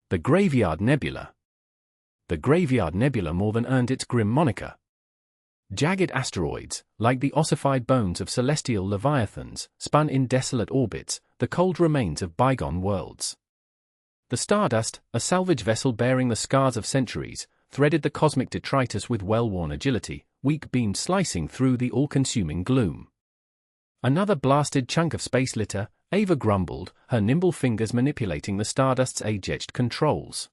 The Graveyard Nebula. The Graveyard Nebula more than earned its grim moniker. Jagged asteroids, like the ossified bones of celestial leviathans, spun in desolate orbits, the cold remains of bygone worlds. The Stardust, a salvage vessel bearing the scars of centuries, threaded the cosmic detritus with well-worn agility, weak beams slicing through the all-consuming gloom. Another blasted chunk of space litter, Ava grumbled, her nimble fingers manipulating the Stardust's age-etched controls.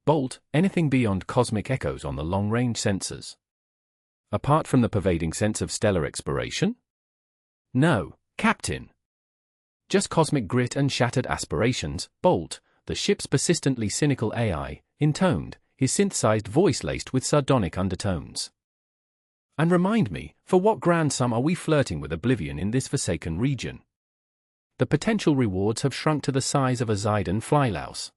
Bolt, anything beyond cosmic echoes on the long-range sensors. Apart from the pervading sense of stellar exploration? No, Captain. Just cosmic grit and shattered aspirations. Bolt, the ship's persistently cynical AI, intoned, his synthesized voice laced with sardonic undertones. And remind me, for what grand sum are we flirting with oblivion in this forsaken region? The potential rewards have shrunk to the size of a Zidane flylouse.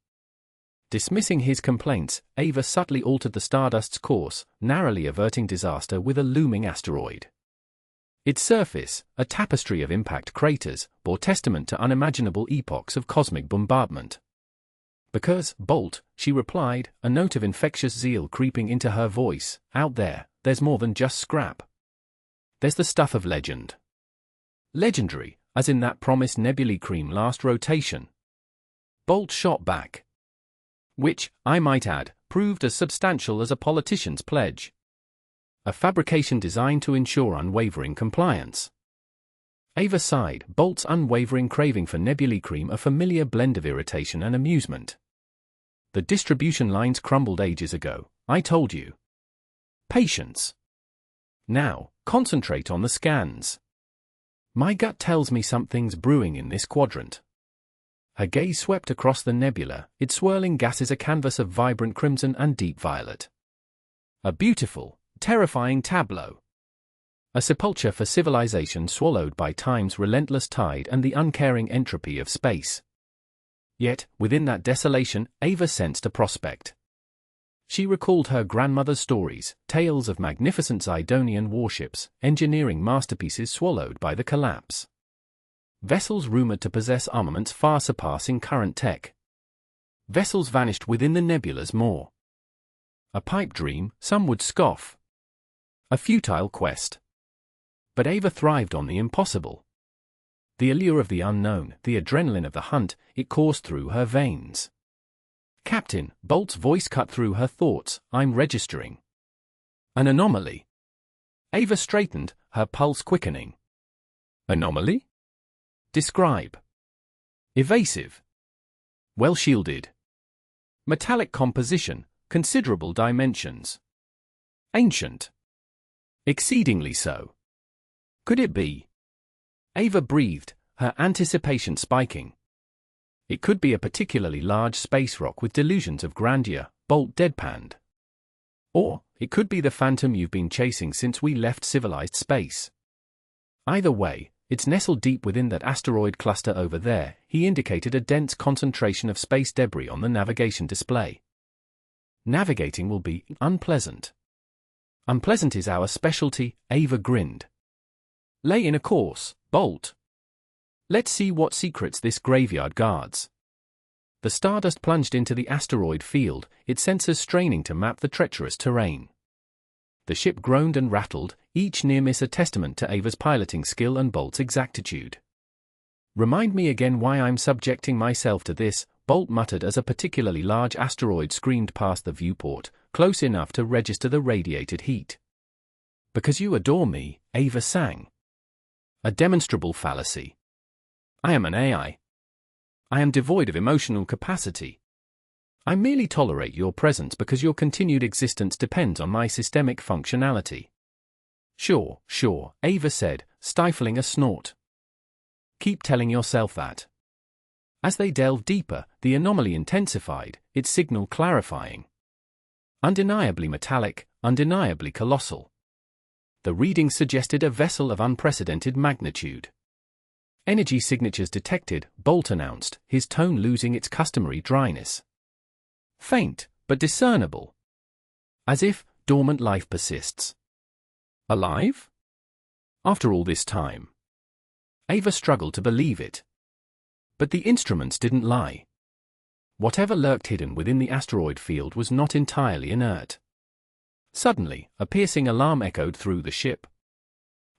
Dismissing his complaints, Ava subtly altered the Stardust's course, narrowly averting disaster with a looming asteroid. Its surface, a tapestry of impact craters, bore testament to unimaginable epochs of cosmic bombardment. Because, Bolt, she replied, a note of infectious zeal creeping into her voice, out there, there's more than just scrap. There's the stuff of legend. Legendary, as in that promised nebulae cream last rotation. Bolt shot back. Which, I might add, proved as substantial as a politician's pledge. A fabrication designed to ensure unwavering compliance. Ava sighed, Bolt's unwavering craving for nebulae cream a familiar blend of irritation and amusement. The distribution lines crumbled ages ago, I told you. Patience. Now, concentrate on the scans. My gut tells me something's brewing in this quadrant. Her gaze swept across the nebula, its swirling gases a canvas of vibrant crimson and deep violet. A beautiful, terrifying tableau. A sepulchre for civilization swallowed by time's relentless tide and the uncaring entropy of space. Yet, within that desolation, Ava sensed a prospect. She recalled her grandmother's stories, tales of magnificent Zidonian warships, engineering masterpieces swallowed by the collapse. Vessels rumored to possess armaments far surpassing current tech. Vessels vanished within the nebula's maw. A pipe dream, some would scoff. A futile quest. But Ava thrived on the impossible. The allure of the unknown, the adrenaline of the hunt, it coursed through her veins. Captain, Bolt's voice cut through her thoughts, I'm registering. An anomaly. Ava straightened, her pulse quickening. Anomaly? Describe. Evasive. Well shielded. Metallic composition, considerable dimensions. Ancient. Exceedingly so. Could it be? Ava breathed, her anticipation spiking. It could be a particularly large space rock with delusions of grandeur, Bolt deadpanned. Or, it could be the phantom you've been chasing since we left civilized space. Either way, it's nestled deep within that asteroid cluster over there, he indicated a dense concentration of space debris on the navigation display. Navigating will be unpleasant. Unpleasant is our specialty, Ava grinned. Lay in a course, Bolt. Let's see what secrets this graveyard guards. The Stardust plunged into the asteroid field, its sensors straining to map the treacherous terrain. The ship groaned and rattled, each near miss a testament to Ava's piloting skill and Bolt's exactitude. Remind me again why I'm subjecting myself to this, Bolt muttered as a particularly large asteroid screamed past the viewport, close enough to register the radiated heat. Because you adore me, Ava sang. A demonstrable fallacy. I am an AI. I am devoid of emotional capacity. I merely tolerate your presence because your continued existence depends on my systemic functionality. Sure, Ava said, stifling a snort. Keep telling yourself that. As they delved deeper, the anomaly intensified, its signal clarifying. Undeniably metallic, undeniably colossal. The readings suggested a vessel of unprecedented magnitude. Energy signatures detected, Bolt announced, his tone losing its customary dryness. Faint, but discernible. As if dormant life persists. Alive? After all this time. Ava struggled to believe it. But the instruments didn't lie. Whatever lurked hidden within the asteroid field was not entirely inert. Suddenly, a piercing alarm echoed through the ship.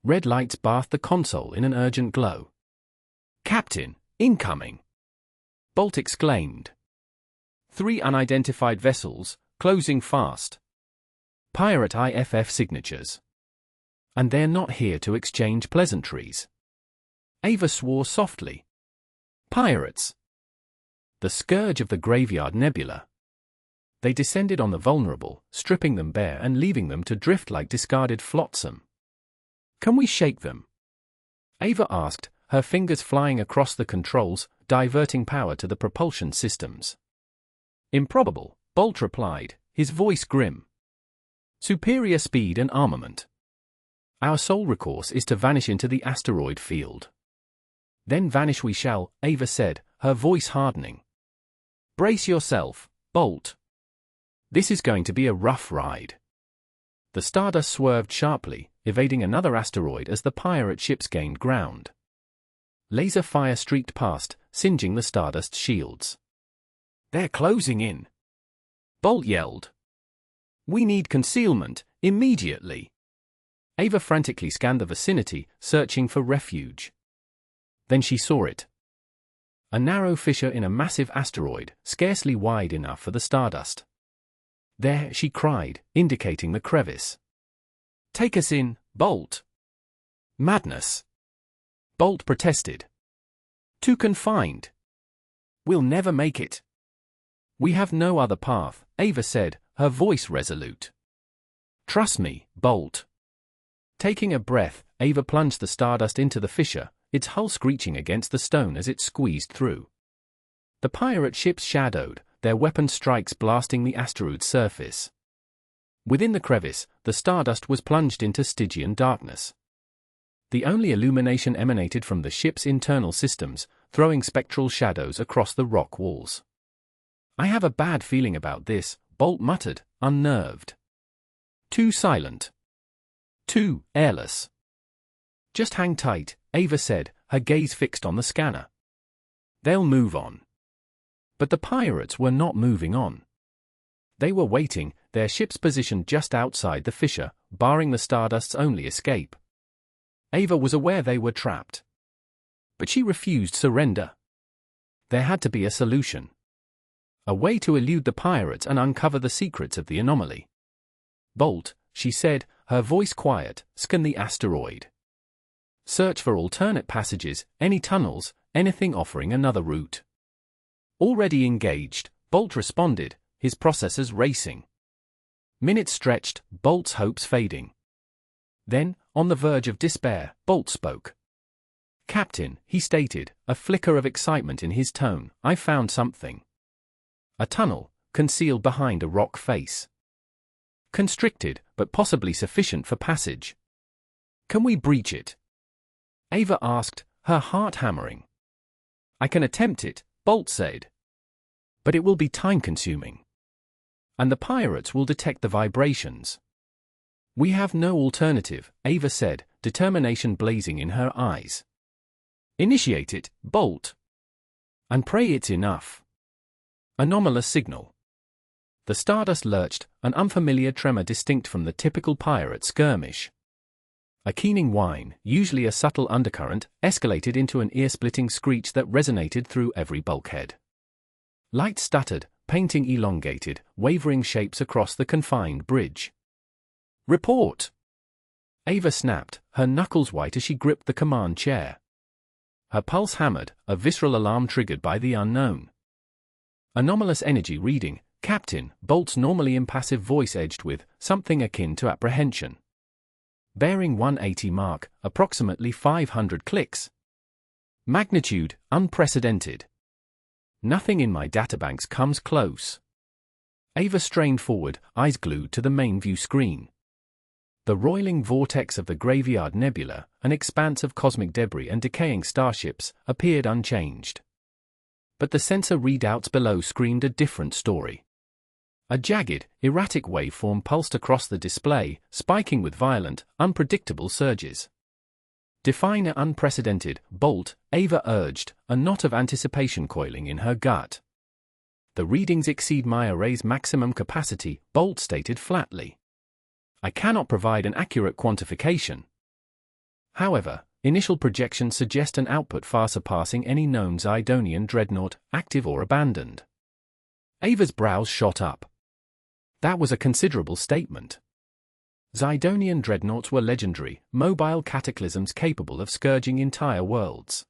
Red lights bathed the console in an urgent glow. "Captain, incoming!" Bolt exclaimed. 3 unidentified vessels, closing fast. Pirate IFF signatures. And they're not here to exchange pleasantries. Ava swore softly. Pirates! The scourge of the Graveyard Nebula. They descended on the vulnerable, stripping them bare and leaving them to drift like discarded flotsam. Can we shake them? Ava asked, her fingers flying across the controls, diverting power to the propulsion systems. Improbable, Bolt replied, his voice grim. Superior speed and armament. Our sole recourse is to vanish into the asteroid field. Then vanish we shall, Ava said, her voice hardening. Brace yourself, Bolt. This is going to be a rough ride. The Stardust swerved sharply, evading another asteroid as the pirate ships gained ground. Laser fire streaked past, singeing the Stardust shields. They're closing in. Bolt yelled. We need concealment, immediately. Ava frantically scanned the vicinity, searching for refuge. Then she saw it. A narrow fissure in a massive asteroid, scarcely wide enough for the Stardust. There, she cried, indicating the crevice. Take us in, Bolt. Madness. Bolt protested. Too confined. We'll never make it. We have no other path, Ava said, her voice resolute. Trust me, Bolt. Taking a breath, Ava plunged the Stardust into the fissure, its hull screeching against the stone as it squeezed through. The pirate ships shadowed, their weapon strikes blasting the asteroid's surface. Within the crevice, the Stardust was plunged into Stygian darkness. The only illumination emanated from the ship's internal systems, throwing spectral shadows across the rock walls. I have a bad feeling about this, Bolt muttered, unnerved. Too silent. Too airless. Just hang tight, Ava said, her gaze fixed on the scanner. They'll move on. But the pirates were not moving on. They were waiting, their ships positioned just outside the fissure, barring the Stardust's only escape. Ava was aware they were trapped. But she refused surrender. There had to be a solution. A way to elude the pirates and uncover the secrets of the anomaly. Bolt, she said, her voice quiet, scan the asteroid. Search for alternate passages, any tunnels, anything offering another route. Already engaged, Bolt responded, his processors racing. Minutes stretched, Bolt's hopes fading. Then, on the verge of despair, Bolt spoke. Captain, he stated, a flicker of excitement in his tone, I found something. A tunnel, concealed behind a rock face. Constricted, but possibly sufficient for passage. Can we breach it? Ava asked, her heart hammering. I can attempt it, Bolt said. But it will be time-consuming. And the pirates will detect the vibrations. We have no alternative, Ava said, determination blazing in her eyes. Initiate it, Bolt. And pray it's enough. Anomalous signal. The Stardust lurched, an unfamiliar tremor distinct from the typical pirate skirmish. A keening whine, usually a subtle undercurrent, escalated into an ear-splitting screech that resonated through every bulkhead. Light stuttered, painting elongated, wavering shapes across the confined bridge. Report! Ava snapped, her knuckles white as she gripped the command chair. Her pulse hammered, a visceral alarm triggered by the unknown. Anomalous energy reading, Captain, Bolt's normally impassive voice edged with something akin to apprehension. Bearing 180 mark, approximately 500 clicks. Magnitude, unprecedented. Nothing in my databanks comes close. Ava strained forward, eyes glued to the main view screen. The roiling vortex of the Graveyard Nebula, an expanse of cosmic debris and decaying starships, appeared unchanged. But the sensor readouts below screamed a different story. A jagged, erratic waveform pulsed across the display, spiking with violent, unpredictable surges. Define unprecedented, Bolt, Ava urged, a knot of anticipation coiling in her gut. The readings exceed my array's maximum capacity, Bolt stated flatly. I cannot provide an accurate quantification. However, initial projections suggest an output far surpassing any known Zidonian dreadnought, active or abandoned. Ava's brows shot up. That was a considerable statement. Zidonian dreadnoughts were legendary, mobile cataclysms capable of scourging entire worlds.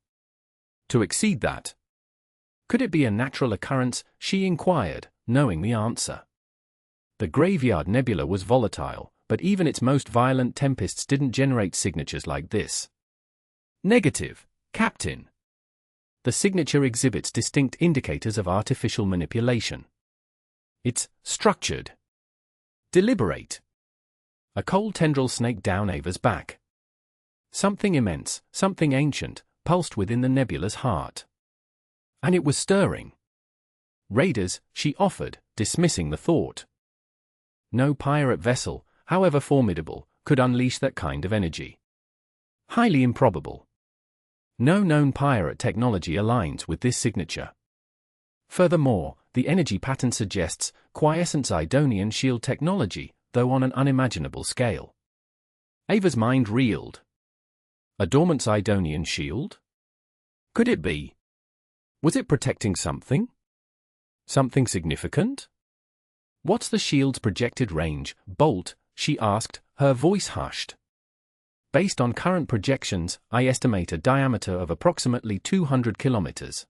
To exceed that, could it be a natural occurrence, she inquired, knowing the answer. The Graveyard Nebula was volatile, but even its most violent tempests didn't generate signatures like this. Negative, Captain. The signature exhibits distinct indicators of artificial manipulation. It's structured. Deliberate. A cold tendril snaked down Ava's back. Something immense, something ancient, pulsed within the nebula's heart. And it was stirring. Raiders, she offered, dismissing the thought. No pirate vessel, however formidable, could unleash that kind of energy. Highly improbable. No known pirate technology aligns with this signature. Furthermore, the energy pattern suggests quiescent Zidonian shield technology, though on an unimaginable scale. Ava's mind reeled. A dormant Zidonian shield? Could it be? Was it protecting something? Something significant? What's the shield's projected range, Bolt? She asked, her voice hushed. Based on current projections, I estimate a diameter of approximately 200 kilometers.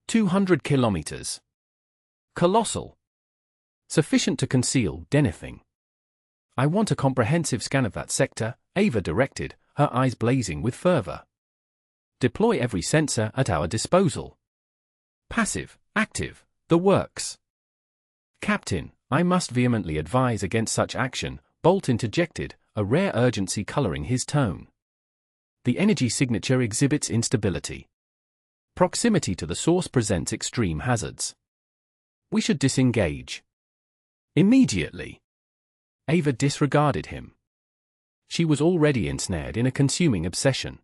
200 kilometers. Colossal. Sufficient to conceal anything. I want a comprehensive scan of that sector, Ava directed, her eyes blazing with fervor. Deploy every sensor at our disposal. Passive, active, the works. Captain, I must vehemently advise against such action, Bolt interjected, a rare urgency coloring his tone. The energy signature exhibits instability. Proximity to the source presents extreme hazards. We should disengage. Immediately. Ava disregarded him. She was already ensnared in a consuming obsession.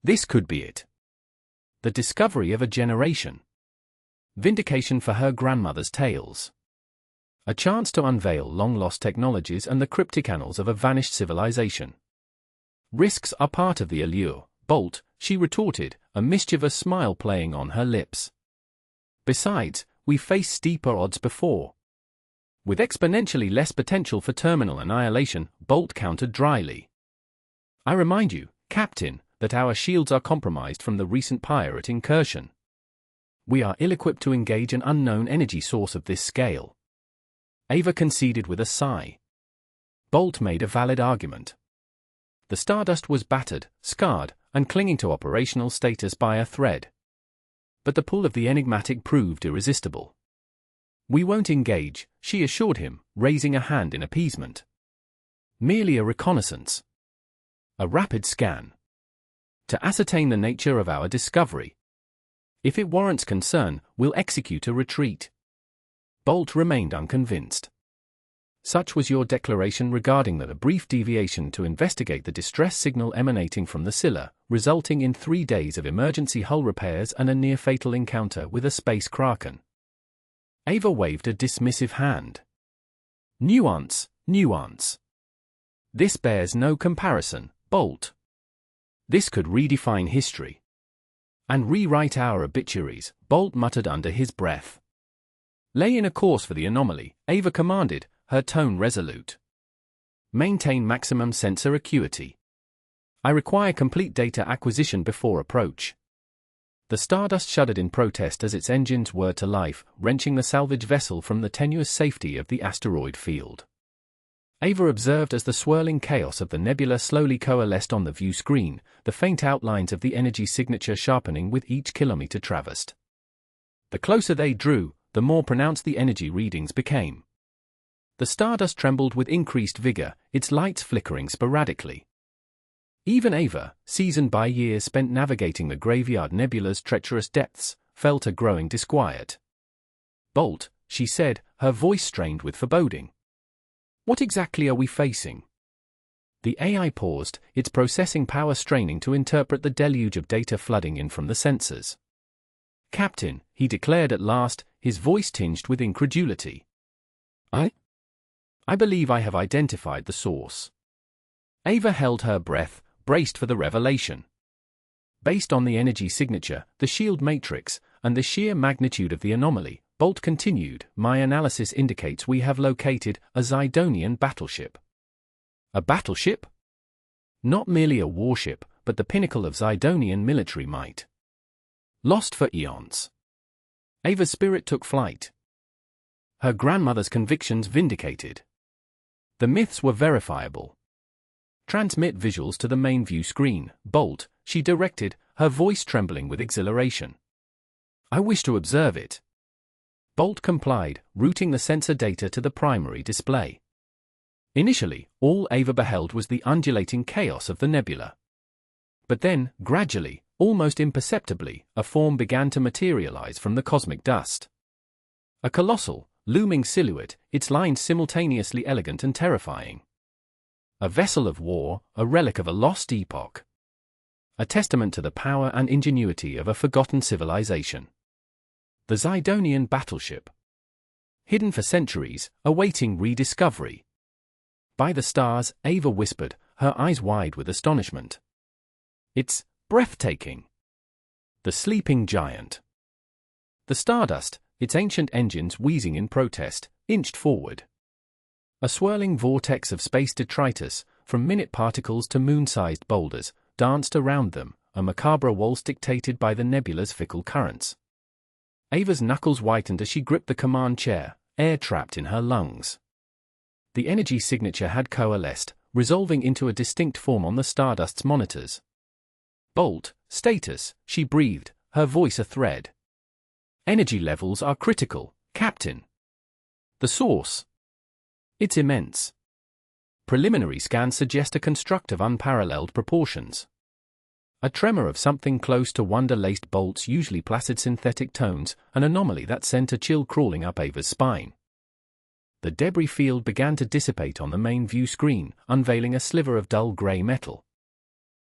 This could be it. The discovery of a generation. Vindication for her grandmother's tales. A chance to unveil long-lost technologies and the cryptic annals of a vanished civilization. Risks are part of the allure, Bolt, she retorted, a mischievous smile playing on her lips. Besides, we faced steeper odds before. With exponentially less potential for terminal annihilation, Bolt countered dryly. I remind you, Captain, that our shields are compromised from the recent pirate incursion. We are ill-equipped to engage an unknown energy source of this scale. Ava conceded with a sigh. Bolt made a valid argument. The Stardust was battered, scarred, and clinging to operational status by a thread. But the pull of the enigmatic proved irresistible. We won't engage, she assured him, raising a hand in appeasement. Merely a reconnaissance. A rapid scan. To ascertain the nature of our discovery. If it warrants concern, we'll execute a retreat. Bolt remained unconvinced. Such was your declaration regarding that a brief deviation to investigate the distress signal emanating from the Scylla, resulting in 3 days of emergency hull repairs and a near-fatal encounter with a space kraken. Ava waved a dismissive hand. Nuance, nuance. This bears no comparison, Bolt. This could redefine history. And rewrite our obituaries, Bolt muttered under his breath. Lay in a course for the anomaly, Ava commanded, her tone resolute. Maintain maximum sensor acuity. I require complete data acquisition before approach. The Stardust shuddered in protest as its engines whirred to life, wrenching the salvage vessel from the tenuous safety of the asteroid field. Ava observed as the swirling chaos of the nebula slowly coalesced on the view screen, the faint outlines of the energy signature sharpening with each kilometer traversed. The closer they drew, the more pronounced the energy readings became. The Stardust trembled with increased vigor, its lights flickering sporadically. Even Ava, seasoned by years spent navigating the Graveyard Nebula's treacherous depths, felt a growing disquiet. Bolt, she said, her voice strained with foreboding. What exactly are we facing? The AI paused, its processing power straining to interpret the deluge of data flooding in from the sensors. Captain, he declared at last, his voice tinged with incredulity. I believe I have identified the source. Ava held her breath, braced for the revelation. Based on the energy signature, the shield matrix, and the sheer magnitude of the anomaly, Bolt continued, my analysis indicates we have located a Zidonian battleship. A battleship? Not merely a warship, but the pinnacle of Zidonian military might. Lost for eons. Ava's spirit took flight. Her grandmother's convictions vindicated. The myths were verifiable. Transmit visuals to the main view screen, Bolt, she directed, her voice trembling with exhilaration. I wish to observe it. Bolt complied, routing the sensor data to the primary display. Initially, all Ava beheld was the undulating chaos of the nebula. But then, gradually, almost imperceptibly, a form began to materialize from the cosmic dust. A colossal, looming silhouette, its lines simultaneously elegant and terrifying. A vessel of war, a relic of a lost epoch. A testament to the power and ingenuity of a forgotten civilization. The Zidonian battleship. Hidden for centuries, awaiting rediscovery. By the stars, Ava whispered, her eyes wide with astonishment. It's breathtaking. The sleeping giant. The Stardust, its ancient engines wheezing in protest, inched forward. A swirling vortex of space detritus, from minute particles to moon-sized boulders, danced around them, a macabre waltz dictated by the nebula's fickle currents. Ava's knuckles whitened as she gripped the command chair, air trapped in her lungs. The energy signature had coalesced, resolving into a distinct form on the Stardust's monitors. Bolt, status, she breathed, her voice a thread. Energy levels are critical, Captain. The source. It's immense. Preliminary scans suggest a construct of unparalleled proportions. A tremor of something close to wonder-laced Bolt's usually placid synthetic tones, an anomaly that sent a chill crawling up Ava's spine. The debris field began to dissipate on the main view screen, unveiling a sliver of dull grey metal.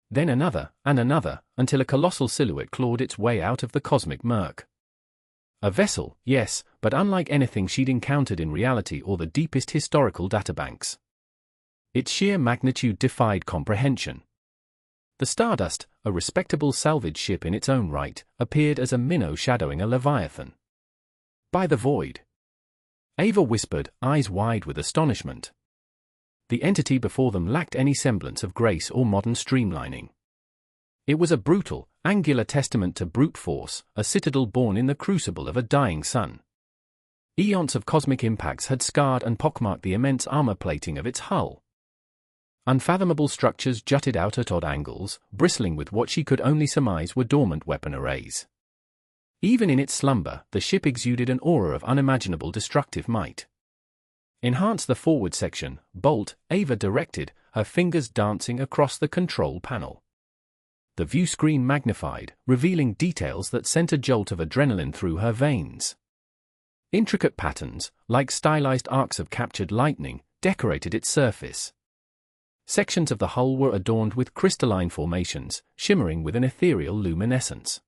Then another, and another, until a colossal silhouette clawed its way out of the cosmic murk. A vessel, yes, but unlike anything she'd encountered in reality or the deepest historical databanks. Its sheer magnitude defied comprehension. The Stardust, a respectable salvage ship in its own right, appeared as a minnow shadowing a leviathan. By the void. Ava whispered, eyes wide with astonishment. The entity before them lacked any semblance of grace or modern streamlining. It was a brutal, angular testament to brute force, a citadel born in the crucible of a dying sun. Eons of cosmic impacts had scarred and pockmarked the immense armor plating of its hull. Unfathomable structures jutted out at odd angles, bristling with what she could only surmise were dormant weapon arrays. Even in its slumber, the ship exuded an aura of unimaginable destructive might. Enhance the forward section, Bolt, Ava directed, her fingers dancing across the control panel. The view screen magnified, revealing details that sent a jolt of adrenaline through her veins. Intricate patterns, like stylized arcs of captured lightning, decorated its surface. Sections of the hull were adorned with crystalline formations, shimmering with an ethereal luminescence.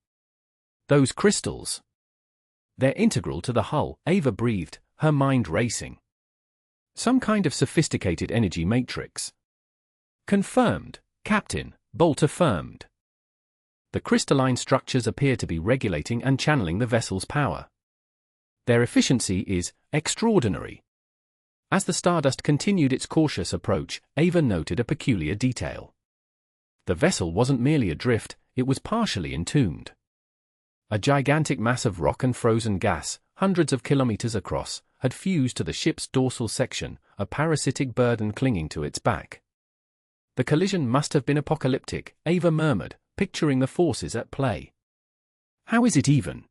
Those crystals. They're integral to the hull, Ava breathed, her mind racing. Some kind of sophisticated energy matrix. Confirmed, Captain, Bolt affirmed. The crystalline structures appear to be regulating and channeling the vessel's power. Their efficiency is extraordinary. As the Stardust continued its cautious approach, Ava noted a peculiar detail. The vessel wasn't merely adrift, it was partially entombed. A gigantic mass of rock and frozen gas, hundreds of kilometers across, had fused to the ship's dorsal section, a parasitic burden clinging to its back. The collision must have been apocalyptic, Ava murmured, picturing the forces at play. How is it even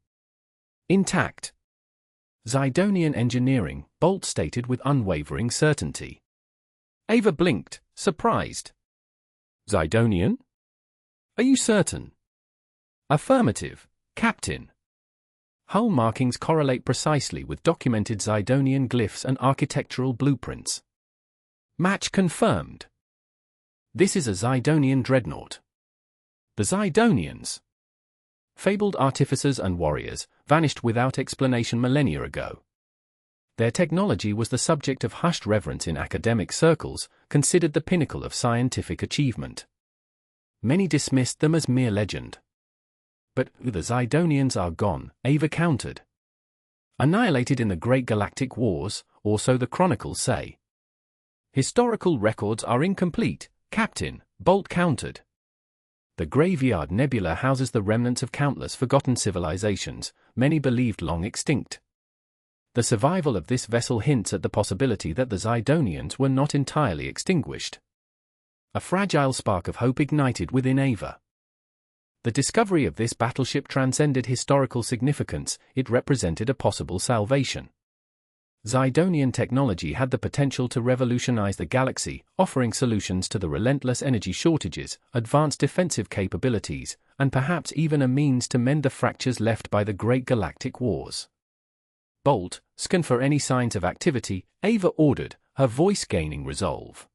intact? Zidonian engineering, Bolt stated with unwavering certainty. Ava blinked, surprised. Zidonian? Are you certain? Affirmative, Captain. Hull markings correlate precisely with documented Zidonian glyphs and architectural blueprints. Match confirmed. This is a Zidonian dreadnought. The Zidonians. fabled artificers and warriors, vanished without explanation millennia ago. Their technology was the subject of hushed reverence in academic circles, considered the pinnacle of scientific achievement. Many dismissed them as mere legend. But the Zidonians are gone, Ava countered. Annihilated in the Great Galactic Wars, or so the chronicles say. Historical records are incomplete, Captain, Bolt countered. The Graveyard Nebula houses the remnants of countless forgotten civilizations, many believed long extinct. The survival of this vessel hints at the possibility that the Zidonians were not entirely extinguished. A fragile spark of hope ignited within Ava. The discovery of this battleship transcended historical significance, it represented a possible salvation. Zidonian technology had the potential to revolutionize the galaxy, offering solutions to the relentless energy shortages, advanced defensive capabilities, and perhaps even a means to mend the fractures left by the Great Galactic Wars. Bolt, scan for any signs of activity, Ava ordered, her voice gaining resolve.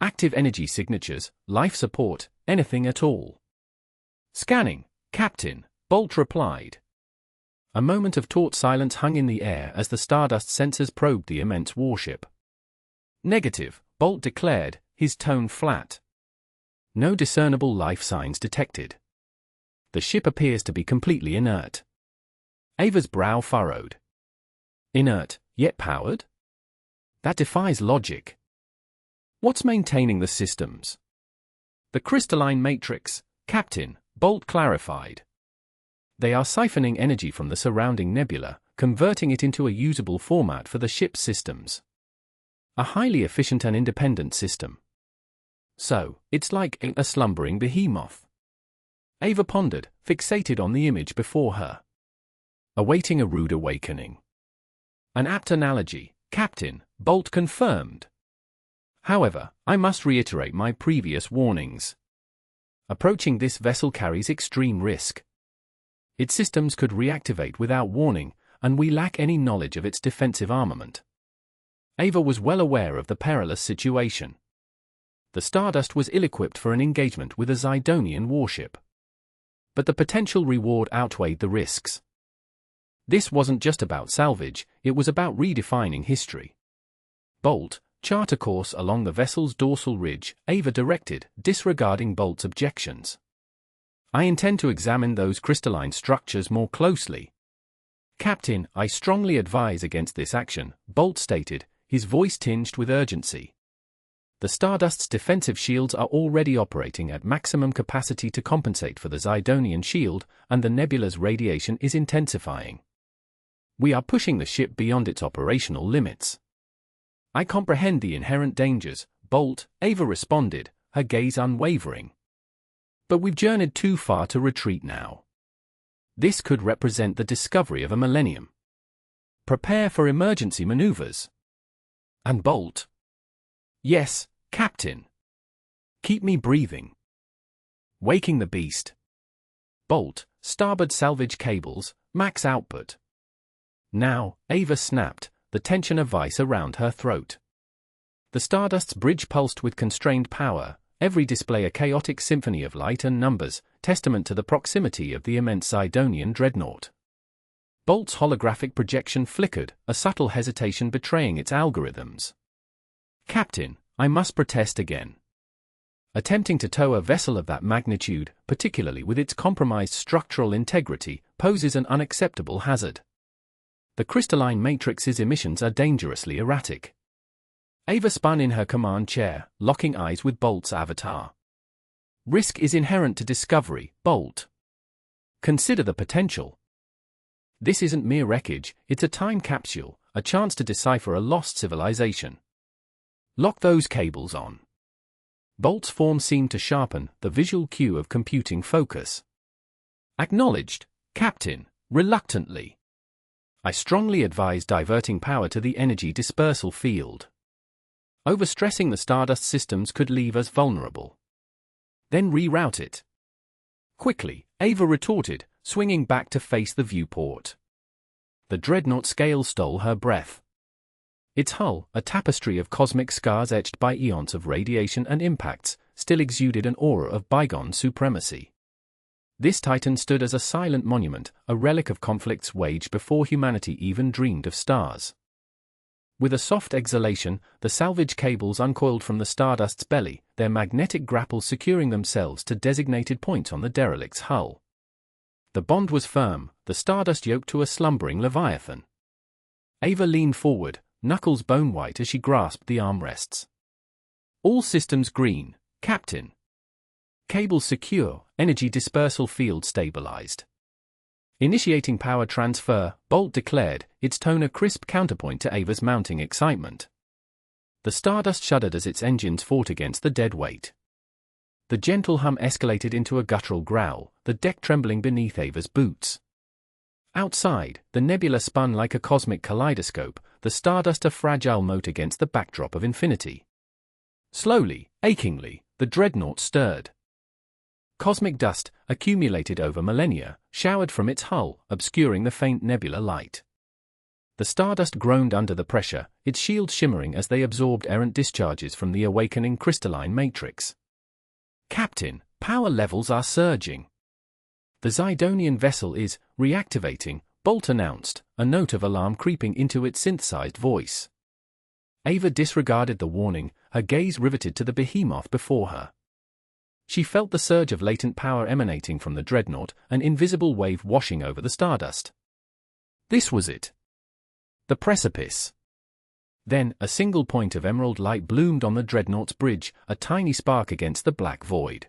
Active energy signatures, life support, anything at all. Scanning, Captain, Bolt replied. A moment of taut silence hung in the air as the Stardust sensors probed the immense warship. Negative, Bolt declared, his tone flat. No discernible life signs detected. The ship appears to be completely inert. Ava's brow furrowed. Inert, yet powered? That defies logic. What's maintaining the systems? The crystalline matrix, Captain, Bolt clarified. They are siphoning energy from the surrounding nebula, converting it into a usable format for the ship's systems. A highly efficient and independent system. So, it's like a slumbering behemoth. Ava pondered, fixated on the image before her. Awaiting a rude awakening. An apt analogy, Captain, Bolt confirmed. However, I must reiterate my previous warnings. Approaching this vessel carries extreme risk. Its systems could reactivate without warning, and we lack any knowledge of its defensive armament. Ava was well aware of the perilous situation. The Stardust was ill-equipped for an engagement with a Zidonian warship. But the potential reward outweighed the risks. This wasn't just about salvage, it was about redefining history. Bolt, chart a course along the vessel's dorsal ridge, Ava directed, disregarding Bolt's objections. I intend to examine those crystalline structures more closely. Captain, I strongly advise against this action, Bolt stated, his voice tinged with urgency. The Stardust's defensive shields are already operating at maximum capacity to compensate for the Zidonian shield, and the nebula's radiation is intensifying. We are pushing the ship beyond its operational limits. I comprehend the inherent dangers, Bolt, Ava responded, her gaze unwavering. But we've journeyed too far to retreat now. This could represent the discovery of a millennium. Prepare for emergency maneuvers. And Bolt. Yes, Captain. Keep me breathing. Waking the beast. Bolt, starboard salvage cables, max output. Now, Ava snapped, the tension of vice around her throat. The Stardust's bridge pulsed with constrained power, every display a chaotic symphony of light and numbers, testament to the proximity of the immense Zidonian dreadnought. Bolt's holographic projection flickered, a subtle hesitation betraying its algorithms. Captain, I must protest again. Attempting to tow a vessel of that magnitude, particularly with its compromised structural integrity, poses an unacceptable hazard. The crystalline matrix's emissions are dangerously erratic. Ava spun in her command chair, locking eyes with Bolt's avatar. Risk is inherent to discovery, Bolt. Consider the potential. This isn't mere wreckage, it's a time capsule, a chance to decipher a lost civilization. Lock those cables on. Bolt's form seemed to sharpen, the visual cue of computing focus. Acknowledged, Captain, reluctantly. I strongly advise diverting power to the energy dispersal field. Overstressing the Stardust systems could leave us vulnerable. Then reroute it. Quickly, Ava retorted, swinging back to face the viewport. The dreadnought scale stole her breath. Its hull, a tapestry of cosmic scars etched by eons of radiation and impacts, still exuded an aura of bygone supremacy. This Titan stood as a silent monument, a relic of conflicts waged before humanity even dreamed of stars. With a soft exhalation, the salvage cables uncoiled from the Stardust's belly, their magnetic grapples securing themselves to designated points on the derelict's hull. The bond was firm, the Stardust yoked to a slumbering Leviathan. Ava leaned forward, knuckles bone-white as she grasped the armrests. All systems green, Captain. Cables secure, energy dispersal field stabilized. Initiating power transfer, Bolt declared, its tone a crisp counterpoint to Ava's mounting excitement. The Stardust shuddered as its engines fought against the dead weight. The gentle hum escalated into a guttural growl, the deck trembling beneath Ava's boots. Outside, the nebula spun like a cosmic kaleidoscope, the Stardust a fragile mote against the backdrop of infinity. Slowly, achingly, the dreadnought stirred. Cosmic dust, accumulated over millennia, showered from its hull, obscuring the faint nebula light. The Stardust groaned under the pressure, its shields shimmering as they absorbed errant discharges from the awakening crystalline matrix. Captain, power levels are surging. The Zidonian vessel is reactivating, Bolt announced, a note of alarm creeping into its synthesized voice. Ava disregarded the warning, her gaze riveted to the behemoth before her. She felt the surge of latent power emanating from the dreadnought, an invisible wave washing over the Stardust. This was it. The precipice. Then, a single point of emerald light bloomed on the dreadnought's bridge, a tiny spark against the black void.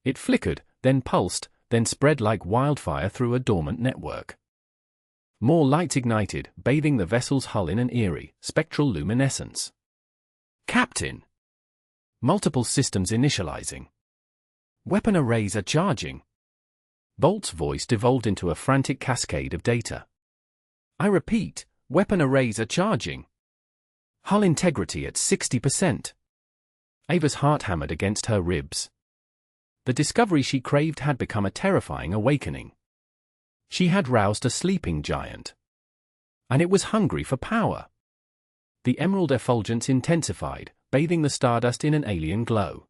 It flickered, then pulsed, then spread like wildfire through a dormant network. More lights ignited, bathing the vessel's hull in an eerie, spectral luminescence. Captain! Multiple systems initializing. Weapon arrays are charging. Bolt's voice devolved into a frantic cascade of data. I repeat, weapon arrays are charging. Hull integrity at 60%. Ava's heart hammered against her ribs. The discovery she craved had become a terrifying awakening. She had roused a sleeping giant. And it was hungry for power. The emerald effulgence intensified, bathing the Stardust in an alien glow.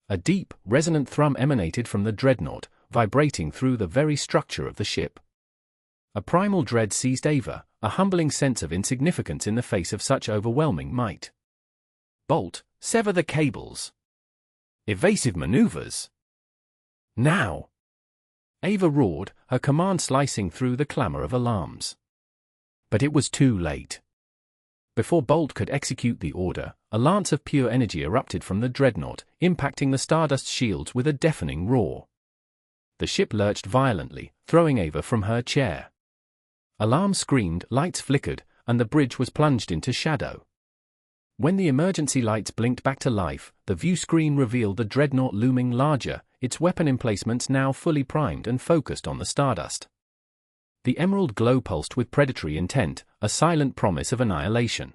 A deep, resonant thrum emanated from the dreadnought, vibrating through the very structure of the ship. A primal dread seized Ava, a humbling sense of insignificance in the face of such overwhelming might. Bolt, sever the cables. Evasive maneuvers. Now! Ava roared, her command slicing through the clamor of alarms. But it was too late. Before Bolt could execute the order, a lance of pure energy erupted from the dreadnought, impacting the Stardust's shields with a deafening roar. The ship lurched violently, throwing Ava from her chair. Alarms screamed, lights flickered, and the bridge was plunged into shadow. When the emergency lights blinked back to life, the view screen revealed the dreadnought looming larger, its weapon emplacements now fully primed and focused on the Stardust. The emerald glow pulsed with predatory intent, a silent promise of annihilation.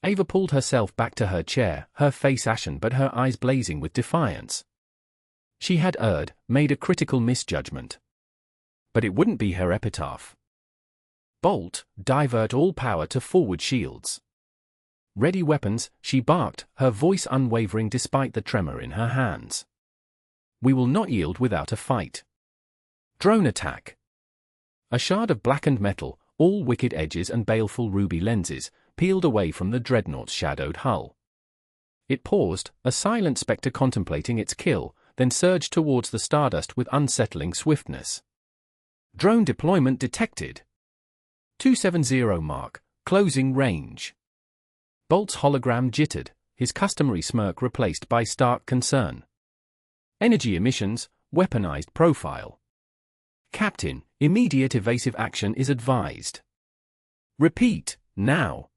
Ava pulled herself back to her chair, her face ashen but her eyes blazing with defiance. She had erred, made a critical misjudgment. But it wouldn't be her epitaph. Bolt, divert all power to forward shields. Ready weapons, she barked, her voice unwavering despite the tremor in her hands. We will not yield without a fight. Drone attack. A shard of blackened metal, all wicked edges and baleful ruby lenses, peeled away from the dreadnought's shadowed hull. It paused, a silent spectre contemplating its kill, then surged towards the Stardust with unsettling swiftness. Drone deployment detected. 270 mark, closing range. Bolt's hologram jittered, his customary smirk replaced by stark concern. Energy emissions, weaponized profile. Captain, immediate evasive action is advised. Repeat, now.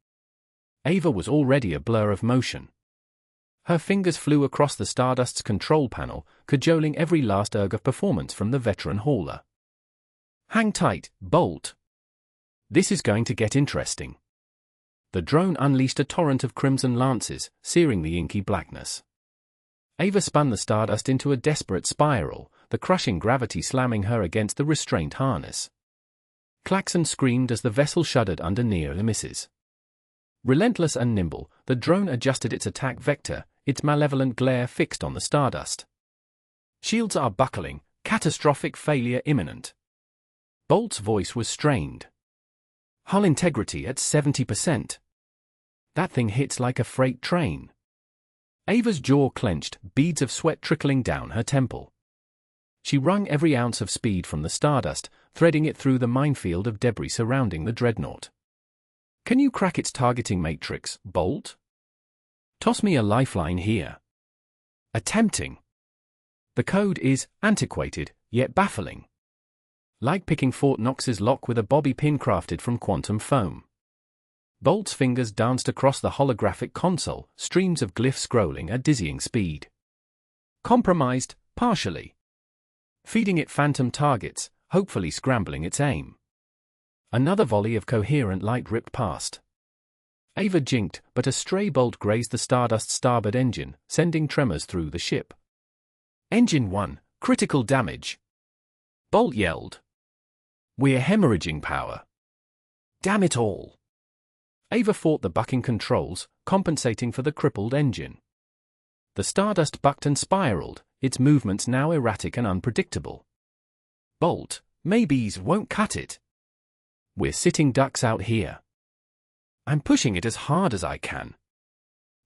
Ava was already a blur of motion. Her fingers flew across the Stardust's control panel, cajoling every last erg of performance from the veteran hauler. Hang tight, Bolt. This is going to get interesting. The drone unleashed a torrent of crimson lances, searing the inky blackness. Ava spun the Stardust into a desperate spiral, the crushing gravity slamming her against the restraint harness. Klaxon screamed as the vessel shuddered under near misses. Relentless and nimble, the drone adjusted its attack vector, its malevolent glare fixed on the Stardust. Shields are buckling, Catastrophic failure imminent. Bolt's voice was strained. Hull integrity at 70%. That thing hits like a freight train. Ava's jaw clenched, beads of sweat trickling down her temple. She wrung every ounce of speed from the stardust, threading it through the minefield of debris surrounding the dreadnought. Can you crack its targeting matrix, Bolt? Toss me a lifeline here. Attempting. The code is antiquated, yet baffling. Like picking Fort Knox's lock with a bobby pin crafted from quantum foam. Bolt's fingers danced across the holographic console, streams of glyphs scrolling at dizzying speed. Compromised, partially. Feeding it phantom targets, hopefully scrambling its aim. Another volley of coherent light ripped past. Ava jinked, but a stray bolt grazed the Stardust's starboard engine, sending tremors through the ship. Engine 1, critical damage. Bolt yelled. We're hemorrhaging power. Damn it all. Ava fought the bucking controls, compensating for the crippled engine. The Stardust bucked and spiraled, its movements now erratic and unpredictable. Bolt, maybes won't cut it. We're sitting ducks out here. I'm pushing it as hard as I can.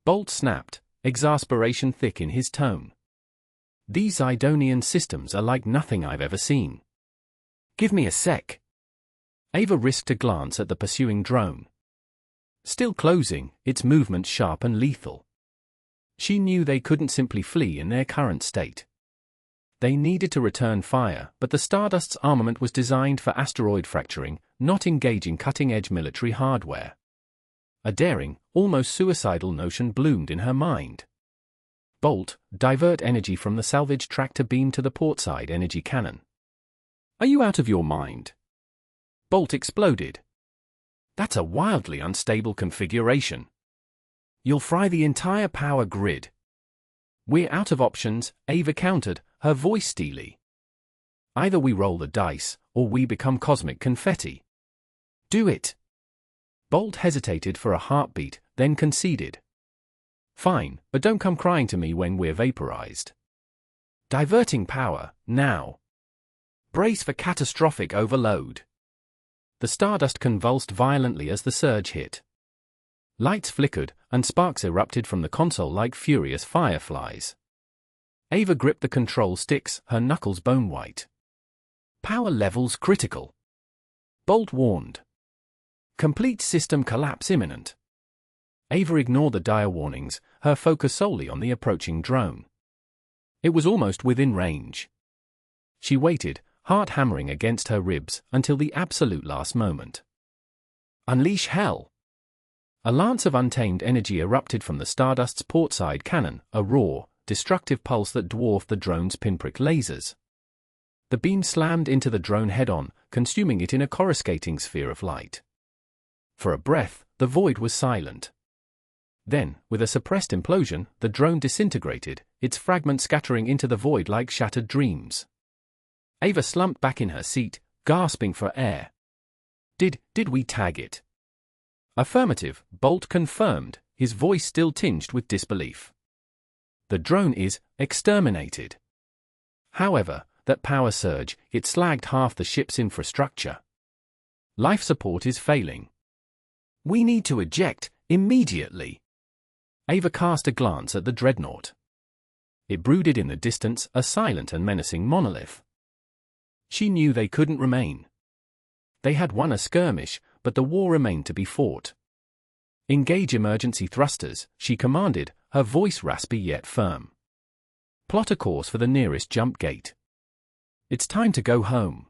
Bolt snapped, exasperation thick in his tone. These Zidonian systems are like nothing I've ever seen. Give me a sec. Ava risked a glance at the pursuing drone. Still closing, its movements sharp and lethal. She knew they couldn't simply flee in their current state. They needed to return fire, but the Stardust's armament was designed for asteroid fracturing, not engaging cutting-edge military hardware. A daring, almost suicidal notion bloomed in her mind. Bolt, divert energy from the salvage tractor beam to the portside energy cannon. Are you out of your mind? Bolt exploded. That's a wildly unstable configuration. You'll fry the entire power grid. We're out of options, Ava countered, her voice steely. Either we roll the dice, or we become cosmic confetti. Do it. Bolt hesitated for a heartbeat, then conceded. Fine, but don't come crying to me when we're vaporized. Diverting power, now. Brace for catastrophic overload. The Stardust convulsed violently as the surge hit. Lights flickered, and sparks erupted from the console like furious fireflies. Ava gripped the control sticks, her knuckles bone-white. Power levels critical. Bolt warned. Complete system collapse imminent. Ava ignored the dire warnings, her focus solely on the approaching drone. It was almost within range. She waited, heart hammering against her ribs, until the absolute last moment. Unleash hell! A lance of untamed energy erupted from the Stardust's portside cannon, a raw, destructive pulse that dwarfed the drone's pinprick lasers. The beam slammed into the drone head-on, consuming it in a coruscating sphere of light. For a breath, the void was silent. Then, with a suppressed implosion, the drone disintegrated, its fragments scattering into the void like shattered dreams. Ava slumped back in her seat, gasping for air. Did we tag it? Affirmative, Bolt confirmed, his voice still tinged with disbelief. The drone is exterminated. However, that power surge, it slagged half the ship's infrastructure. Life support is failing. We need to eject, immediately. Ava cast a glance at the dreadnought. It brooded in the distance, a silent and menacing monolith. She knew they couldn't remain. They had won a skirmish, but the war remained to be fought. Engage emergency thrusters, she commanded, her voice raspy yet firm. Plot a course for the nearest jump gate. It's time to go home.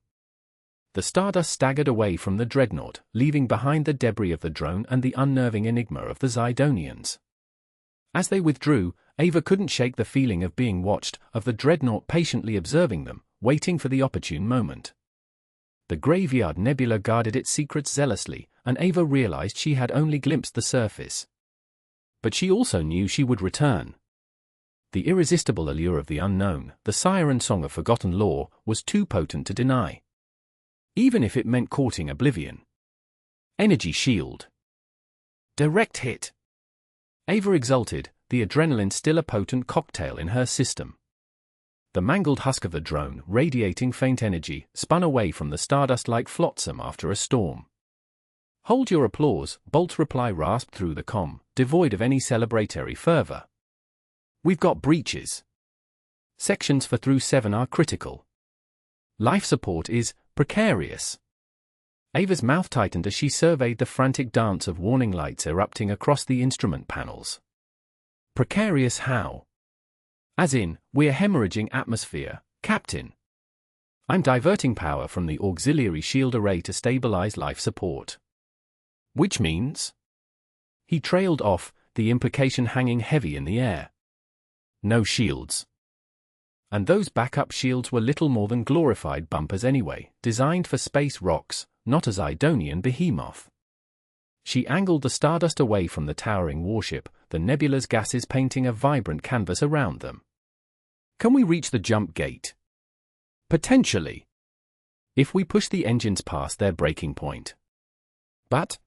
The Stardust staggered away from the dreadnought, leaving behind the debris of the drone and the unnerving enigma of the Zidonians. As they withdrew, Ava couldn't shake the feeling of being watched, of the dreadnought patiently observing them, waiting for the opportune moment. The Graveyard Nebula guarded its secrets zealously, and Ava realized she had only glimpsed the surface. But she also knew she would return. The irresistible allure of the unknown, the siren song of forgotten lore, was too potent to deny. Even if it meant courting oblivion. Energy shield. Direct hit. Ava exulted, the adrenaline still a potent cocktail in her system. The mangled husk of the drone, radiating faint energy, spun away from the stardust like flotsam after a storm. "Hold your applause," Bolt's reply rasped through the comm, devoid of any celebratory fervor. "We've got breaches. Sections 4 through 7 are critical. Life support is precarious." Ava's mouth tightened as she surveyed the frantic dance of warning lights erupting across the instrument panels. "Precarious how?" "As in, we're hemorrhaging atmosphere, Captain. I'm diverting power from the auxiliary shield array to stabilize life support." "Which means?" He trailed off, the implication hanging heavy in the air. "No shields." And those backup shields were little more than glorified bumpers anyway, designed for space rocks, not a Zidonian behemoth. She angled the stardust away from the towering warship, the nebula's gases painting a vibrant canvas around them. "Can we reach the jump gate?" "Potentially. If we push the engines past their breaking point." But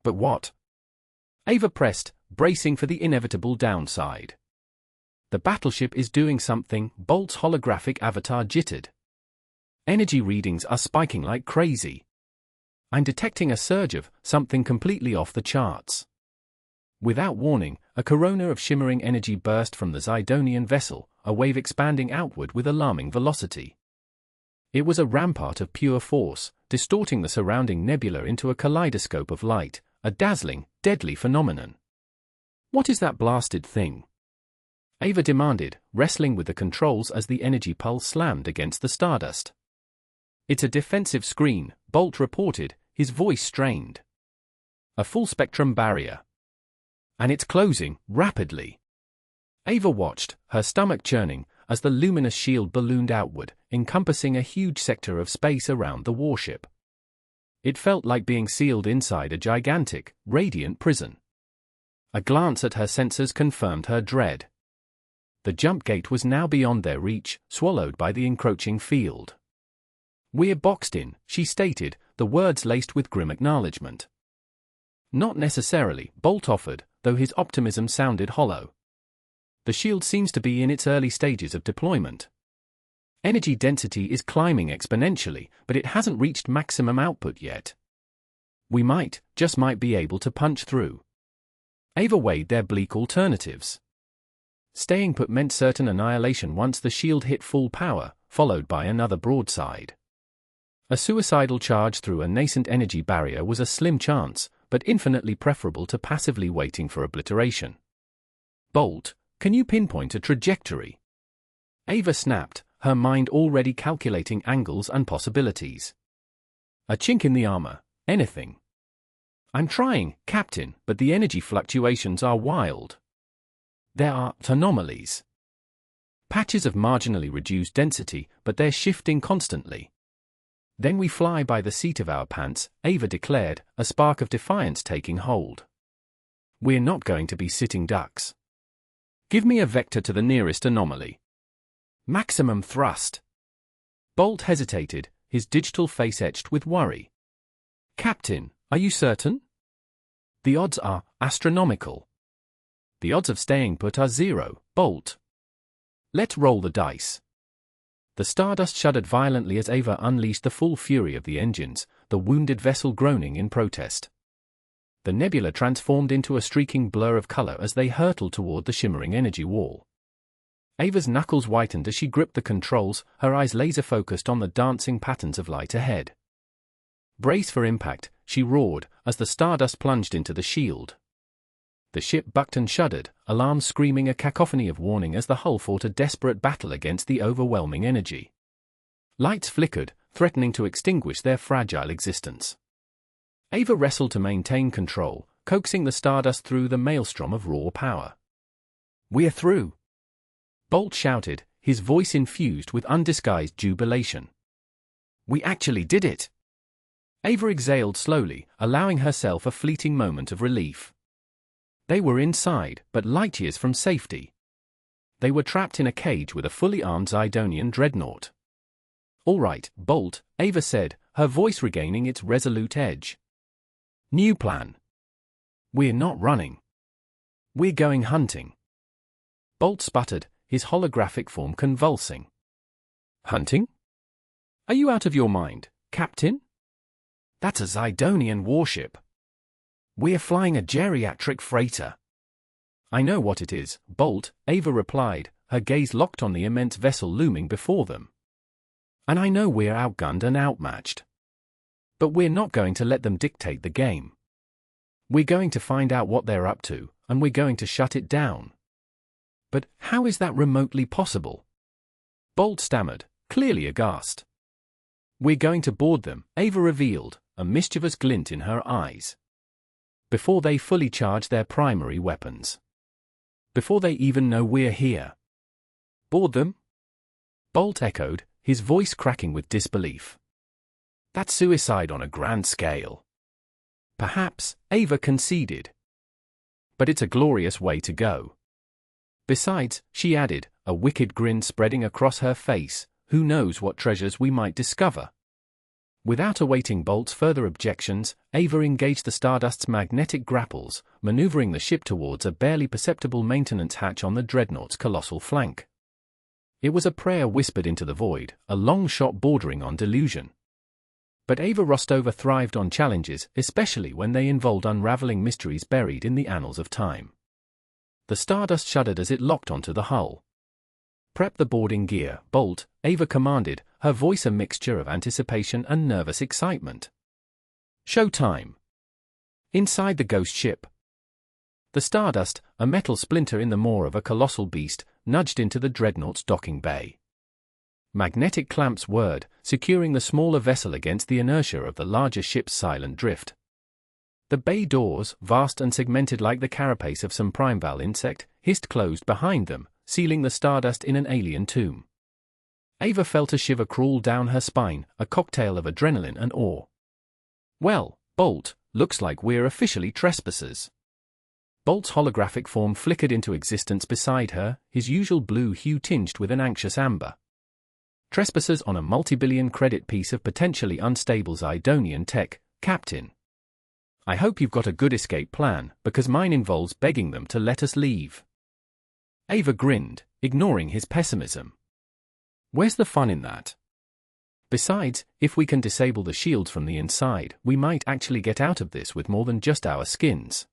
what?" Ava pressed, bracing for the inevitable downside. "The battleship is doing something," Bolt's holographic avatar jittered. "Energy readings are spiking like crazy. I'm detecting a surge of something completely off the charts." Without warning, a corona of shimmering energy burst from the Zidonian vessel, a wave expanding outward with alarming velocity. It was a rampart of pure force, distorting the surrounding nebula into a kaleidoscope of light, a dazzling, deadly phenomenon. "What is that blasted thing?" Ava demanded, wrestling with the controls as the energy pulse slammed against the stardust. "It's a defensive screen," Bolt reported, his voice strained. "A full-spectrum barrier. And it's closing, rapidly." Ava watched, her stomach churning, as the luminous shield ballooned outward, encompassing a huge sector of space around the warship. It felt like being sealed inside a gigantic, radiant prison. A glance at her sensors confirmed her dread. The jump gate was now beyond their reach, swallowed by the encroaching field. "We're boxed in," she stated, the words laced with grim acknowledgement. "Not necessarily," Bolt offered, though his optimism sounded hollow. "The shield seems to be in its early stages of deployment. Energy density is climbing exponentially, but it hasn't reached maximum output yet. We might, just might be able to punch through." Ava weighed their bleak alternatives. Staying put meant certain annihilation once the shield hit full power, followed by another broadside. A suicidal charge through a nascent energy barrier was a slim chance, but infinitely preferable to passively waiting for obliteration. "Bolt, can you pinpoint a trajectory?" Ava snapped, her mind already calculating angles and possibilities. "A chink in the armor, anything." "I'm trying, Captain, but the energy fluctuations are wild. There are anomalies. Patches of marginally reduced density, but they're shifting constantly." "Then we fly by the seat of our pants," Ava declared, a spark of defiance taking hold. "We're not going to be sitting ducks. Give me a vector to the nearest anomaly." "Maximum thrust." Bolt hesitated, his digital face etched with worry. "Captain, are you certain?" "The odds are astronomical." "The odds of staying put are 0, Bolt." "Let's roll the dice." The stardust shuddered violently as Ava unleashed the full fury of the engines, the wounded vessel groaning in protest. The nebula transformed into a streaking blur of color as they hurtled toward the shimmering energy wall. Ava's knuckles whitened as she gripped the controls, her eyes laser-focused on the dancing patterns of light ahead. "Brace for impact," she roared, as the stardust plunged into the shield. The ship bucked and shuddered, alarms screaming a cacophony of warning as the hull fought a desperate battle against the overwhelming energy. Lights flickered, threatening to extinguish their fragile existence. Ava wrestled to maintain control, coaxing the stardust through the maelstrom of raw power. "We're through!" Bolt shouted, his voice infused with undisguised jubilation. "We actually did it!" Ava exhaled slowly, allowing herself a fleeting moment of relief. They were inside, but light years from safety. They were trapped in a cage with a fully armed Zidonian dreadnought. "All right, Bolt," Ava said, her voice regaining its resolute edge. "New plan. We're not running. We're going hunting." Bolt sputtered, his holographic form convulsing. "Hunting? Are you out of your mind, Captain? That's a Zidonian warship. We're flying a geriatric freighter." "I know what it is, Bolt," Ava replied, her gaze locked on the immense vessel looming before them. "And I know we're outgunned and outmatched. But we're not going to let them dictate the game. We're going to find out what they're up to, and we're going to shut it down." "But how is that remotely possible?" Bolt stammered, clearly aghast. "We're going to board them," Ava revealed, a mischievous glint in her eyes. "Before they fully charge their primary weapons. Before they even know we're here." "Board them?" Bolt echoed, his voice cracking with disbelief. "That's suicide on a grand scale." "Perhaps," Ava conceded. "But it's a glorious way to go. Besides," she added, a wicked grin spreading across her face, "who knows what treasures we might discover." Without awaiting Bolt's further objections, Ava engaged the Stardust's magnetic grapples, maneuvering the ship towards a barely perceptible maintenance hatch on the dreadnought's colossal flank. It was a prayer whispered into the void, a long shot bordering on delusion. But Ava Rostova thrived on challenges, especially when they involved unraveling mysteries buried in the annals of time. The Stardust shuddered as it locked onto the hull. "Prep the boarding gear, Bolt," Ava commanded, her voice a mixture of anticipation and nervous excitement. "Show time." Inside the ghost ship, the Stardust, a metal splinter in the maw of a colossal beast, nudged into the dreadnought's docking bay. Magnetic clamps whirred, securing the smaller vessel against the inertia of the larger ship's silent drift. The bay doors, vast and segmented like the carapace of some primeval insect, hissed closed behind them, sealing the Stardust in an alien tomb. Ava felt a shiver crawl down her spine, a cocktail of adrenaline and awe. "Well, Bolt, looks like we're officially trespassers." Bolt's holographic form flickered into existence beside her, his usual blue hue tinged with an anxious amber. "Trespassers on a multi-billion credit piece of potentially unstable Zidonian tech, Captain. I hope you've got a good escape plan, because mine involves begging them to let us leave." Ava grinned, ignoring his pessimism. "Where's the fun in that? Besides, if we can disable the shields from the inside, we might actually get out of this with more than just our skins."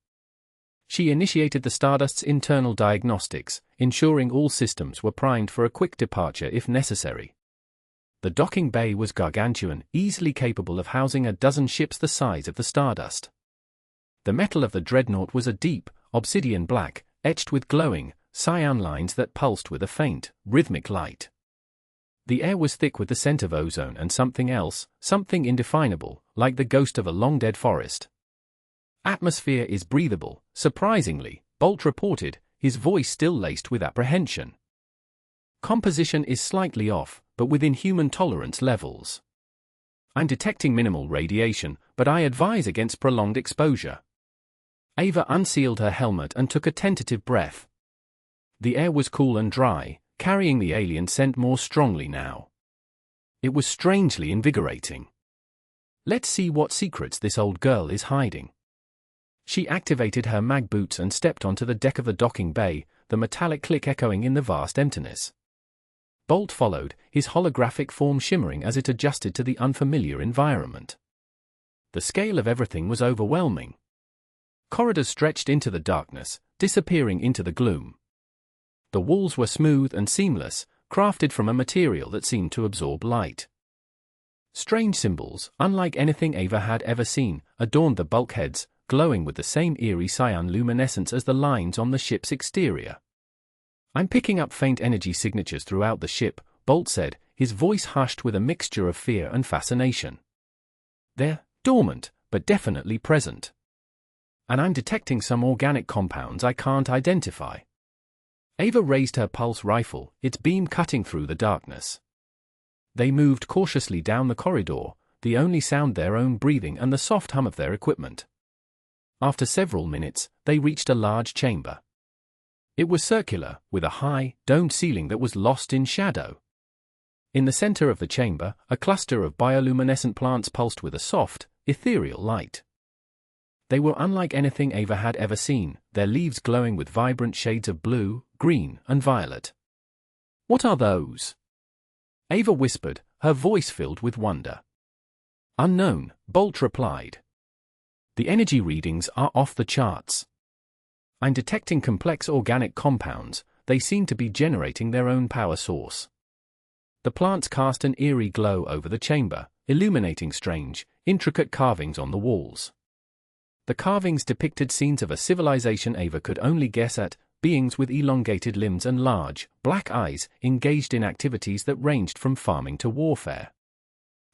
She initiated the Stardust's internal diagnostics, ensuring all systems were primed for a quick departure if necessary. The docking bay was gargantuan, easily capable of housing a dozen ships the size of the Stardust. The metal of the dreadnought was a deep, obsidian black, etched with glowing, cyan lines that pulsed with a faint, rhythmic light. The air was thick with the scent of ozone and something else, something indefinable, like the ghost of a long-dead forest. "Atmosphere is breathable, surprisingly," Bolt reported, his voice still laced with apprehension. "Composition is slightly off, but within human tolerance levels. I'm detecting minimal radiation, but I advise against prolonged exposure." Ava unsealed her helmet and took a tentative breath. The air was cool and dry, carrying the alien scent more strongly now. It was strangely invigorating. "Let's see what secrets this old girl is hiding." She activated her mag boots and stepped onto the deck of the docking bay, the metallic click echoing in the vast emptiness. Bolt followed, his holographic form shimmering as it adjusted to the unfamiliar environment. The scale of everything was overwhelming. Corridors stretched into the darkness, disappearing into the gloom. The walls were smooth and seamless, crafted from a material that seemed to absorb light. Strange symbols, unlike anything Ava had ever seen, adorned the bulkheads, glowing with the same eerie cyan luminescence as the lines on the ship's exterior. "I'm picking up faint energy signatures throughout the ship," Bolt said, his voice hushed with a mixture of fear and fascination. "They're dormant, but definitely present. And I'm detecting some organic compounds I can't identify." Ava raised her pulse rifle, its beam cutting through the darkness. They moved cautiously down the corridor, the only sound their own breathing and the soft hum of their equipment. After several minutes, they reached a large chamber. It was circular, with a high, domed ceiling that was lost in shadow. In the center of the chamber, a cluster of bioluminescent plants pulsed with a soft, ethereal light. They were unlike anything Ava had ever seen, their leaves glowing with vibrant shades of blue, green, and violet. What are those? Ava whispered, her voice filled with wonder. Unknown, Bolt replied. The energy readings are off the charts. I'm detecting complex organic compounds. They seem to be generating their own power source. The plants cast an eerie glow over the chamber, illuminating strange, intricate carvings on the walls. The carvings depicted scenes of a civilization Ava could only guess at, beings with elongated limbs and large, black eyes, engaged in activities that ranged from farming to warfare.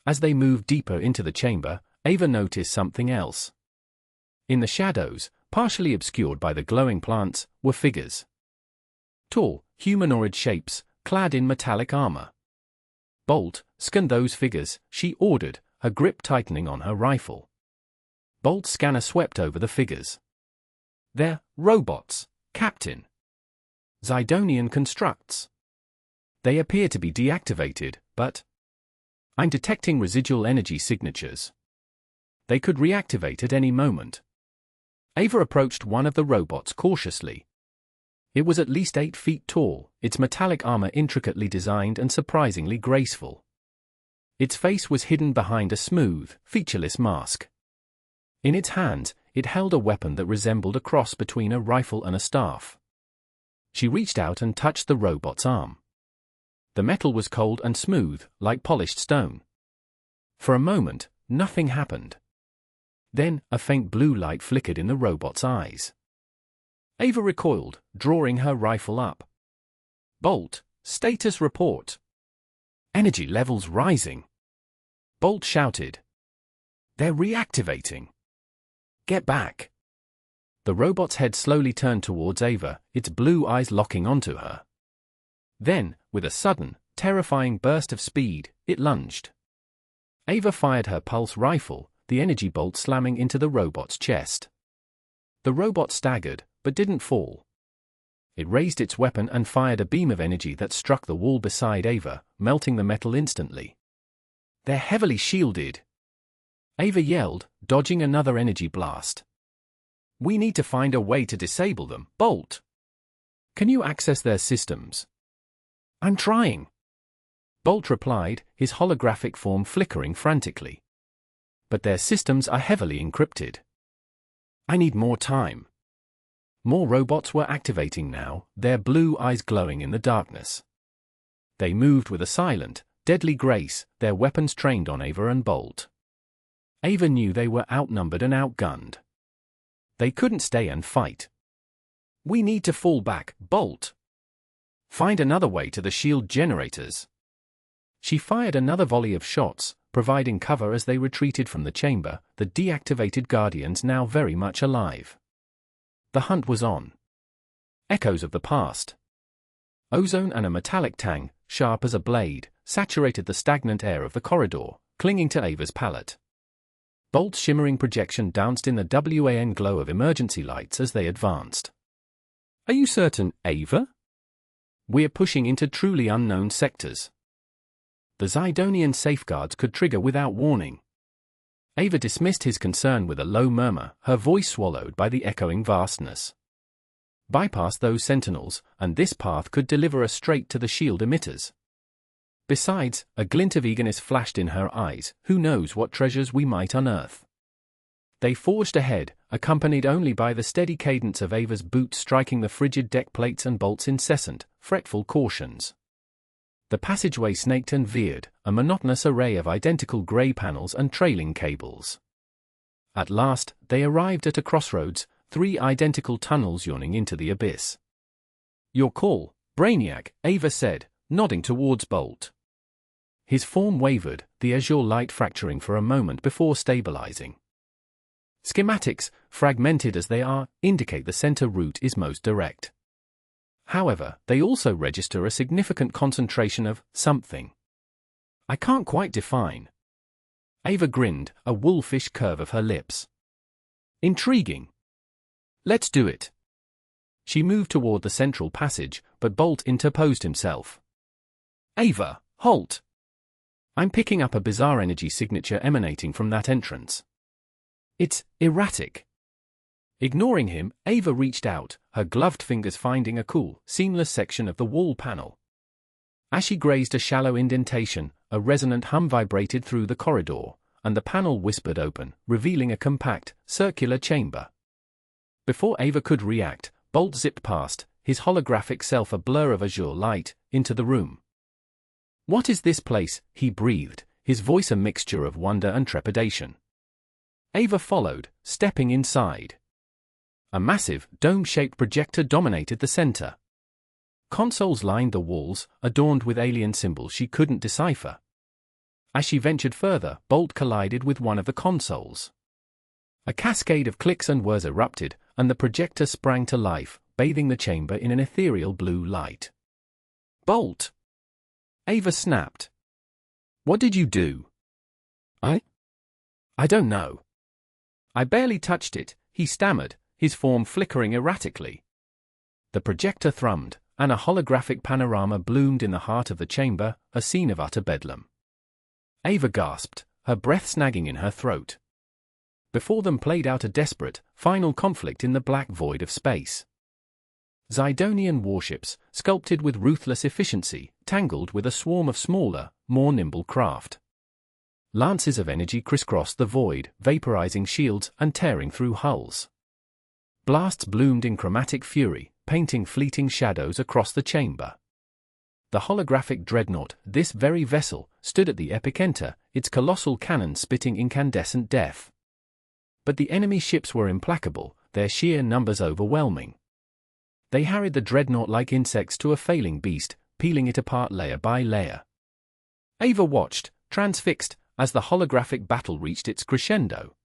As they moved deeper into the chamber, Ava noticed something else. In the shadows, partially obscured by the glowing plants, were figures. Tall, humanoid shapes, clad in metallic armor. Bolt, scan those figures, she ordered, her grip tightening on her rifle. Bolt's scanner swept over the figures. They're robots, Captain. Zidonian constructs. They appear to be deactivated, but I'm detecting residual energy signatures. They could reactivate at any moment. Ava approached one of the robots cautiously. It was at least 8 feet tall, its metallic armor intricately designed and surprisingly graceful. Its face was hidden behind a smooth, featureless mask. In its hands, it held a weapon that resembled a cross between a rifle and a staff. She reached out and touched the robot's arm. The metal was cold and smooth, like polished stone. For a moment, nothing happened. Then, a faint blue light flickered in the robot's eyes. Ava recoiled, drawing her rifle up. Bolt, status report. Energy levels rising. Bolt shouted. They're reactivating. Get back. The robot's head slowly turned towards Ava, its blue eyes locking onto her. Then, with a sudden, terrifying burst of speed, it lunged. Ava fired her pulse rifle, the energy bolt slamming into the robot's chest. The robot staggered, but didn't fall. It raised its weapon and fired a beam of energy that struck the wall beside Ava, melting the metal instantly. They're heavily shielded. Ava yelled, dodging another energy blast. We need to find a way to disable them, Bolt. Can you access their systems? I'm trying. Bolt replied, his holographic form flickering frantically. But their systems are heavily encrypted. I need more time. More robots were activating now, their blue eyes glowing in the darkness. They moved with a silent, deadly grace, their weapons trained on Ava and Bolt. Ava knew they were outnumbered and outgunned. They couldn't stay and fight. We need to fall back, Bolt. Find another way to the shield generators. She fired another volley of shots, providing cover as they retreated from the chamber, the deactivated guardians now very much alive. The hunt was on. Echoes of the past. Ozone and a metallic tang, sharp as a blade, saturated the stagnant air of the corridor, clinging to Ava's palate. Bolt's shimmering projection danced in the wan glow of emergency lights as they advanced. Are you certain, Ava? We're pushing into truly unknown sectors. The Zidonian safeguards could trigger without warning. Ava dismissed his concern with a low murmur, her voice swallowed by the echoing vastness. Bypass those sentinels, and this path could deliver us straight to the shield emitters. Besides, a glint of eagerness flashed in her eyes, who knows what treasures we might unearth. They forged ahead, accompanied only by the steady cadence of Ava's boots striking the frigid deck plates and Bolt's incessant, fretful cautions. The passageway snaked and veered, a monotonous array of identical grey panels and trailing cables. At last, they arrived at a crossroads, 3 identical tunnels yawning into the abyss. Your call, Brainiac, Ava said, nodding towards Bolt. His form wavered, the azure light fracturing for a moment before stabilizing. Schematics, fragmented as they are, indicate the center route is most direct. However, they also register a significant concentration of something. I can't quite define. Ava grinned, a wolfish curve of her lips. Intriguing. Let's do it. She moved toward the central passage, but Bolt interposed himself. Ava, halt! I'm picking up a bizarre energy signature emanating from that entrance. It's erratic. Ignoring him, Ava reached out, her gloved fingers finding a cool, seamless section of the wall panel. As she grazed a shallow indentation, a resonant hum vibrated through the corridor, and the panel whispered open, revealing a compact, circular chamber. Before Ava could react, Bolt zipped past, his holographic self a blur of azure light, into the room. "What is this place?" he breathed, his voice a mixture of wonder and trepidation. Ava followed, stepping inside. A massive, dome-shaped projector dominated the center. Consoles lined the walls, adorned with alien symbols she couldn't decipher. As she ventured further, Bolt collided with one of the consoles. A cascade of clicks and whirs erupted, and the projector sprang to life, bathing the chamber in an ethereal blue light. "Bolt!" Ava snapped. "What did you do?" I don't know. I barely touched it," he stammered, his form flickering erratically. The projector thrummed, and a holographic panorama bloomed in the heart of the chamber, a scene of utter bedlam. Ava gasped, her breath snagging in her throat. Before them played out a desperate, final conflict in the black void of space. Zidonian warships, sculpted with ruthless efficiency, tangled with a swarm of smaller, more nimble craft. Lances of energy crisscrossed the void, vaporizing shields and tearing through hulls. Blasts bloomed in chromatic fury, painting fleeting shadows across the chamber. The holographic dreadnought, this very vessel, stood at the epicenter, its colossal cannon spitting incandescent death. But the enemy ships were implacable, their sheer numbers overwhelming. They harried the dreadnought like insects to a failing beast, peeling it apart layer by layer. Ava watched, transfixed, as the holographic battle reached its crescendo.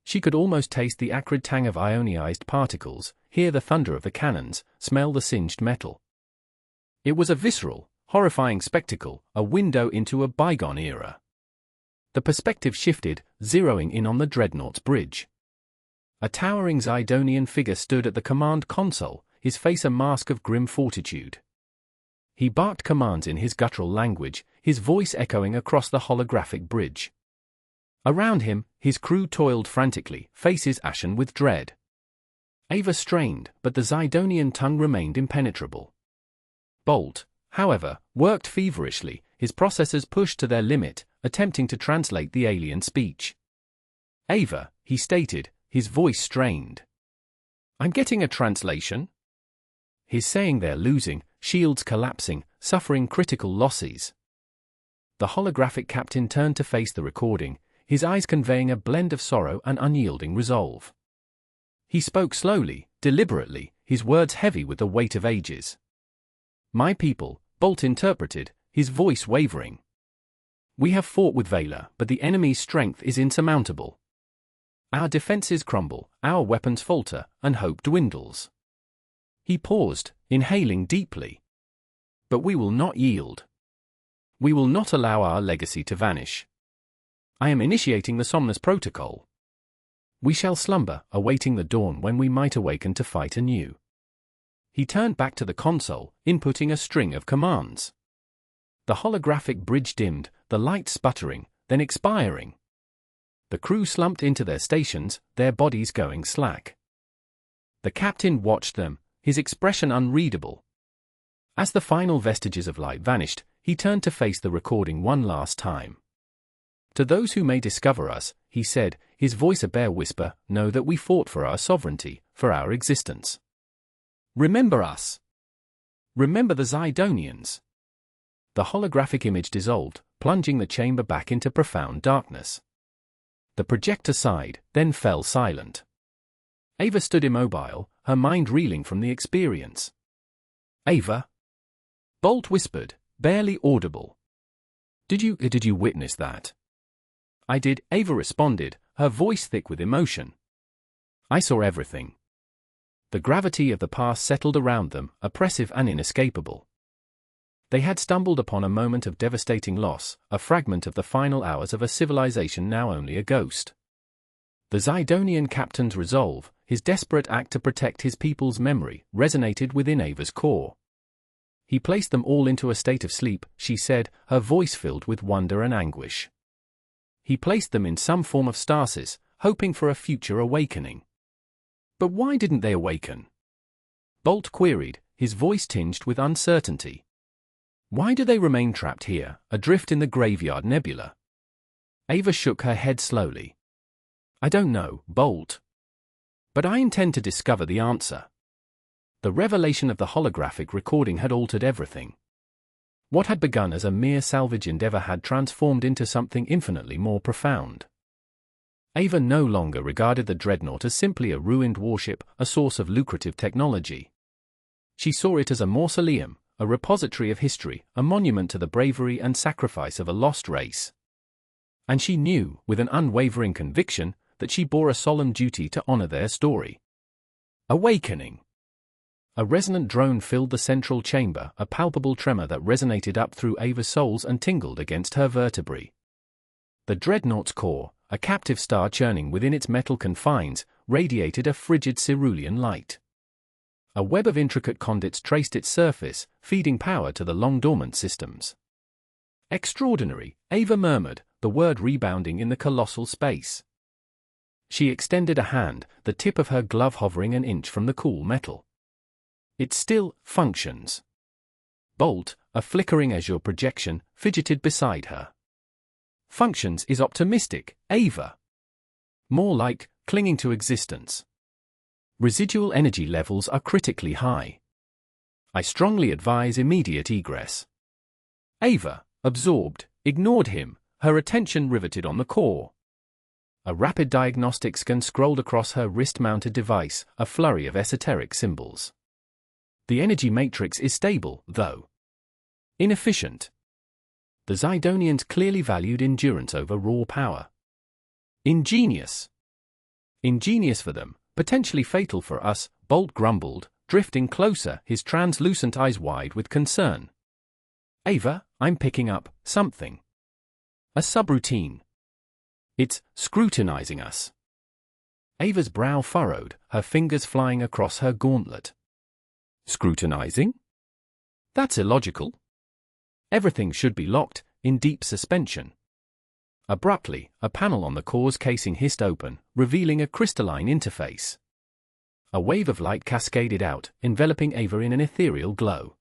She could almost taste the acrid tang of ionized particles, hear the thunder of the cannons, smell the singed metal. It was a visceral, horrifying spectacle, a window into a bygone era. The perspective shifted, zeroing in on the dreadnought's bridge. A towering Zidonian figure stood at the command console, his face a mask of grim fortitude. He barked commands in his guttural language, his voice echoing across the holographic bridge. Around him, his crew toiled frantically, faces ashen with dread. Ava strained, but the Zidonian tongue remained impenetrable. Bolt, however, worked feverishly, his processors pushed to their limit, attempting to translate the alien speech. "Ava," he stated, his voice strained. "I'm getting a translation." He's saying they're losing, shields collapsing, suffering critical losses. The holographic captain turned to face the recording, his eyes conveying a blend of sorrow and unyielding resolve. He spoke slowly, deliberately, his words heavy with the weight of ages. "My people," Bolt interpreted, his voice wavering. "We have fought with valor, but the enemy's strength is insurmountable. Our defenses crumble, our weapons falter, and hope dwindles." He paused, inhaling deeply. "But we will not yield. We will not allow our legacy to vanish. I am initiating the Somnus Protocol. We shall slumber, awaiting the dawn when we might awaken to fight anew." He turned back to the console, inputting a string of commands. The holographic bridge dimmed, the light sputtering, then expiring. The crew slumped into their stations, their bodies going slack. The captain watched them, his expression unreadable. As the final vestiges of light vanished, he turned to face the recording one last time. "To those who may discover us," he said, his voice a bare whisper, "know that we fought for our sovereignty, for our existence. Remember us. Remember the Zidonians." The holographic image dissolved, plunging the chamber back into profound darkness. The projector sighed, then fell silent. Ava stood immobile, her mind reeling from the experience. "Ava?" Bolt whispered, barely audible. Did you witness that?" "I did," Ava responded, her voice thick with emotion. "I saw everything." The gravity of the past settled around them, oppressive and inescapable. They had stumbled upon a moment of devastating loss, a fragment of the final hours of a civilization now only a ghost. The Zidonian captain's resolve, his desperate act to protect his people's memory, resonated within Ava's core. "He placed them all into a state of sleep," she said, her voice filled with wonder and anguish. "He placed them in some form of stasis, hoping for a future awakening." "But why didn't they awaken?" Bolt queried, his voice tinged with uncertainty. Why do they remain trapped here, adrift in the Graveyard Nebula? Ava shook her head slowly. I don't know, Bolt. But I intend to discover the answer. The revelation of the holographic recording had altered everything. What had begun as a mere salvage endeavor had transformed into something infinitely more profound. Ava no longer regarded the dreadnought as simply a ruined warship, a source of lucrative technology. She saw it as a mausoleum, a repository of history, a monument to the bravery and sacrifice of a lost race. And she knew, with an unwavering conviction, that she bore a solemn duty to honor their story. Awakening. A resonant drone filled the central chamber, a palpable tremor that resonated up through Ava's soles and tingled against her vertebrae. The dreadnought's core, a captive star churning within its metal confines, radiated a frigid cerulean light. A web of intricate conduits traced its surface, feeding power to the long-dormant systems. Extraordinary, Ava murmured, the word rebounding in the colossal space. She extended a hand, the tip of her glove hovering an inch from the cool metal. It still functions. Bolt, a flickering azure projection, fidgeted beside her. Functions is optimistic, Ava. More like clinging to existence. Residual energy levels are critically high. I strongly advise immediate egress. Ava, absorbed, ignored him, her attention riveted on the core. A rapid diagnostic scan scrolled across her wrist-mounted device, a flurry of esoteric symbols. The energy matrix is stable, though inefficient. The Zidonians clearly valued endurance over raw power. Ingenious. Ingenious for them, potentially fatal for us, Bolt grumbled, drifting closer, his translucent eyes wide with concern. Ava, I'm picking up something. A subroutine. It's scrutinizing us. Ava's brow furrowed, her fingers flying across her gauntlet. Scrutinizing? That's illogical. Everything should be locked, in deep suspension. Abruptly, a panel on the core's casing hissed open, revealing a crystalline interface. A wave of light cascaded out, enveloping Ava in an ethereal glow.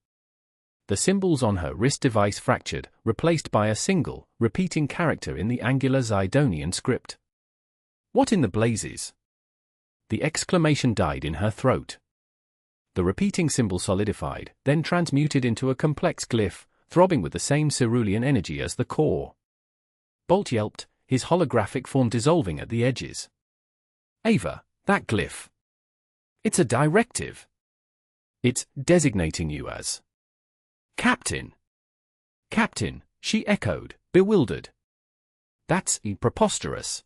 The symbols on her wrist device fractured, replaced by a single, repeating character in the angular Zidonian script. What in the blazes? The exclamation died in her throat. The repeating symbol solidified, then transmuted into a complex glyph, throbbing with the same cerulean energy as the core. Bolt yelped, his holographic form dissolving at the edges. Ava, that glyph. It's a directive. It's designating you as Captain. Captain, she echoed, bewildered. That's preposterous.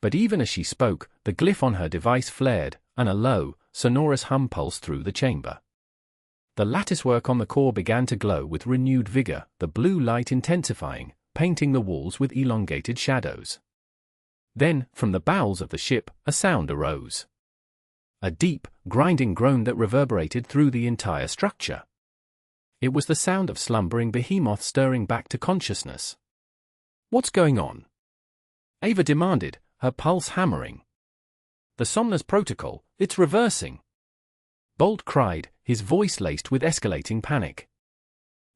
But even as she spoke, the glyph on her device flared, and a low, sonorous hum pulsed through the chamber. The latticework on the core began to glow with renewed vigor, the blue light intensifying, painting the walls with elongated shadows. Then, from the bowels of the ship, a sound arose. A deep, grinding groan that reverberated through the entire structure. It was the sound of slumbering behemoth stirring back to consciousness. What's going on? Ava demanded, her pulse hammering. The Somnus Protocol, it's reversing. Bolt cried, his voice laced with escalating panic.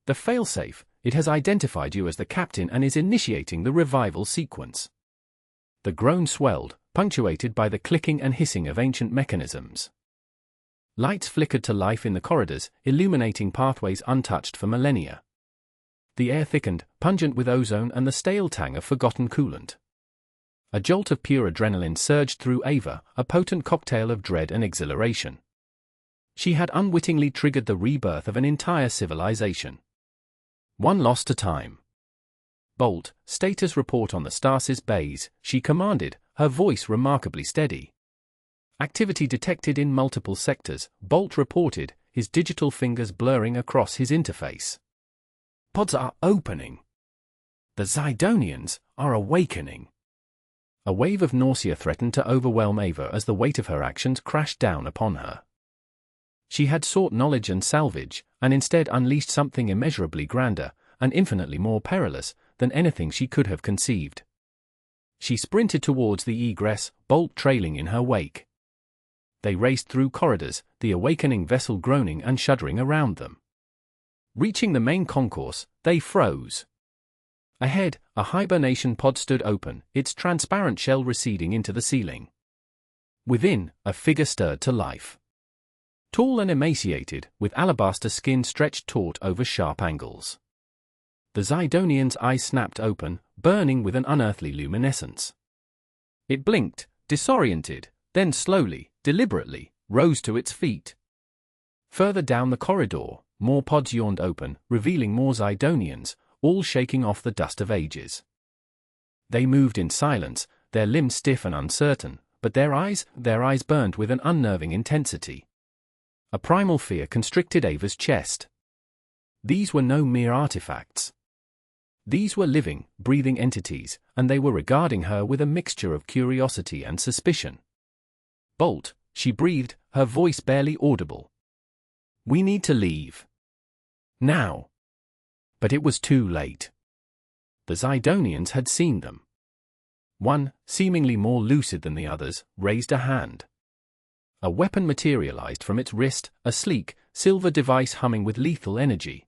The failsafe, it has identified you as the captain and is initiating the revival sequence. The groan swelled, punctuated by the clicking and hissing of ancient mechanisms. Lights flickered to life in the corridors, illuminating pathways untouched for millennia. The air thickened, pungent with ozone and the stale tang of forgotten coolant. A jolt of pure adrenaline surged through Ava, a potent cocktail of dread and exhilaration. She had unwittingly triggered the rebirth of an entire civilization. One loss to time. Bolt, status report on the Stasis bays, she commanded, her voice remarkably steady. Activity detected in multiple sectors, Bolt reported, his digital fingers blurring across his interface. Pods are opening. The Zidonians are awakening. A wave of nausea threatened to overwhelm Ava as the weight of her actions crashed down upon her. She had sought knowledge and salvage, and instead unleashed something immeasurably grander, and infinitely more perilous, than anything she could have conceived. She sprinted towards the egress, Bolt trailing in her wake. They raced through corridors, the awakening vessel groaning and shuddering around them. Reaching the main concourse, they froze. Ahead, a hibernation pod stood open, its transparent shell receding into the ceiling. Within, a figure stirred to life. Tall and emaciated, with alabaster skin stretched taut over sharp angles. The Zidonian's eyes snapped open, burning with an unearthly luminescence. It blinked, disoriented, then slowly, deliberately, rose to its feet. Further down the corridor, more pods yawned open, revealing more Zidonians, all shaking off the dust of ages. They moved in silence, their limbs stiff and uncertain, but their eyes burned with an unnerving intensity. A primal fear constricted Ava's chest. These were no mere artifacts. These were living, breathing entities, and they were regarding her with a mixture of curiosity and suspicion. "Bolt," she breathed, her voice barely audible. "We need to leave. Now." But it was too late. The Zidonians had seen them. One, seemingly more lucid than the others, raised a hand. A weapon materialized from its wrist, a sleek, silver device humming with lethal energy.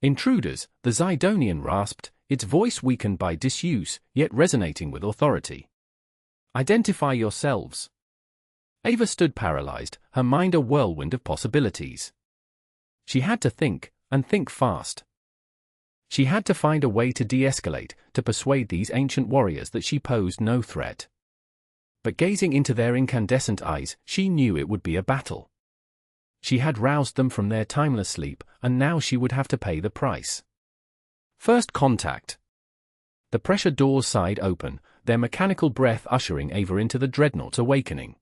"Intruders," the Zidonian rasped, its voice weakened by disuse, yet resonating with authority. "Identify yourselves." Ava stood paralyzed, her mind a whirlwind of possibilities. She had to think, and think fast. She had to find a way to de-escalate, to persuade these ancient warriors that she posed no threat. But gazing into their incandescent eyes, she knew it would be a battle. She had roused them from their timeless sleep, and now she would have to pay the price. First contact. The pressure doors sighed open, their mechanical breath ushering Ava into the dreadnaught's awakening.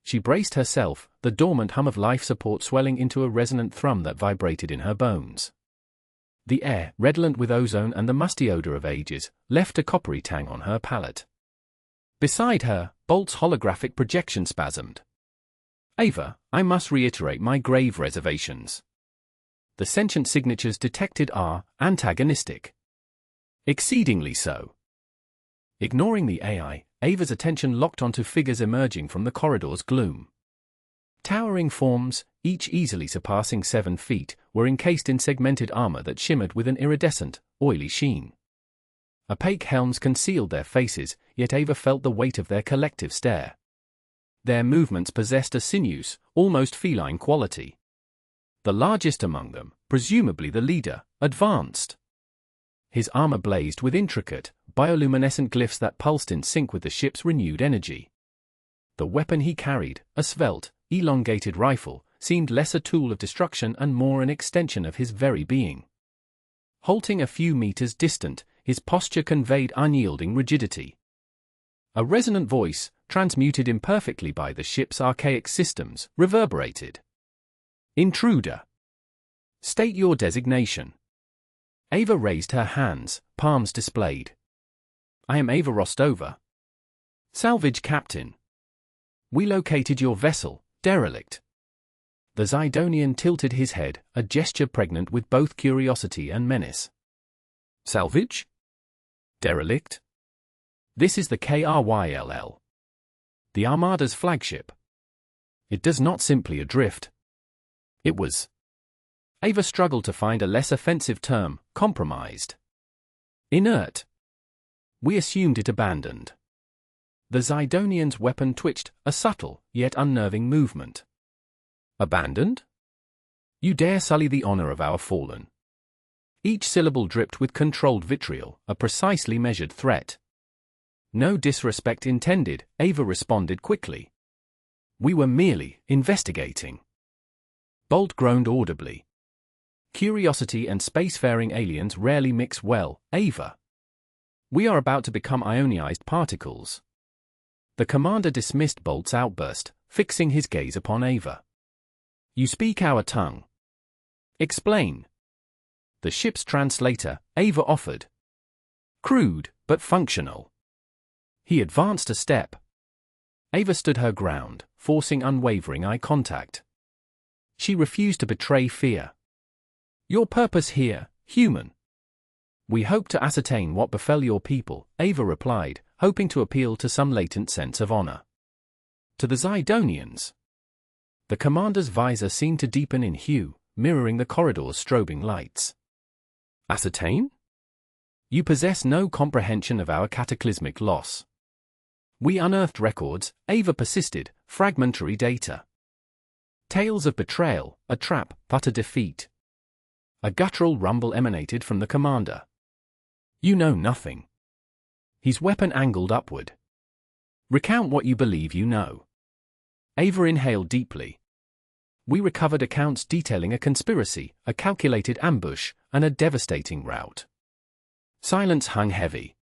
She braced herself, the dormant hum of life support swelling into a resonant thrum that vibrated in her bones. The air, redolent with ozone and the musty odor of ages, left a coppery tang on her palate. Beside her, Bolt's holographic projection spasmed. "Ava, I must reiterate my grave reservations. The sentient signatures detected are antagonistic. Exceedingly so." Ignoring the AI, Ava's attention locked onto figures emerging from the corridor's gloom. Towering forms, each easily surpassing 7 feet, were encased in segmented armor that shimmered with an iridescent, oily sheen. Opaque helms concealed their faces, yet Ava felt the weight of their collective stare. Their movements possessed a sinuous, almost feline quality. The largest among them, presumably the leader, advanced. His armor blazed with intricate, bioluminescent glyphs that pulsed in sync with the ship's renewed energy. The weapon he carried, a svelte, elongated rifle, seemed less a tool of destruction and more an extension of his very being. Halting a few meters distant, his posture conveyed unyielding rigidity. A resonant voice, transmuted imperfectly by the ship's archaic systems, reverberated. "Intruder. State your designation." Ava raised her hands, palms displayed. "I am Ava Rostova. Salvage captain. We located your vessel, derelict." The Zidonian tilted his head, a gesture pregnant with both curiosity and menace. "Salvage? Derelict? This is the KRYLL. The Armada's flagship. It does not simply adrift. It was." Ava struggled to find a less offensive term, compromised. "Inert. We assumed it abandoned." The Zidonian's weapon twitched, a subtle, yet unnerving movement. "Abandoned? You dare sully the honor of our fallen." Each syllable dripped with controlled vitriol, a precisely measured threat. "No disrespect intended," Ava responded quickly. "We were merely investigating." Bolt groaned audibly. "Curiosity and spacefaring aliens rarely mix well, Ava. We are about to become ionized particles." The commander dismissed Bolt's outburst, fixing his gaze upon Ava. "You speak our tongue. Explain." The ship's translator, Ava offered. Crude, but functional. He advanced a step. Ava stood her ground, forcing unwavering eye contact. She refused to betray fear. "Your purpose here, human?" "We hope to ascertain what befell your people," Ava replied, hoping to appeal to some latent sense of honor. "To the Zidonians." The commander's visor seemed to deepen in hue, mirroring the corridor's strobing lights. Ascertain? You possess no comprehension of our cataclysmic loss. We unearthed records, Ava persisted, fragmentary data. Tales of betrayal, a trap, but a defeat. A guttural rumble emanated from the commander. You know nothing. His weapon angled upward. Recount what you believe you know. Ava inhaled deeply. We recovered accounts detailing a conspiracy, a calculated ambush, and a devastating rout. Silence hung heavy.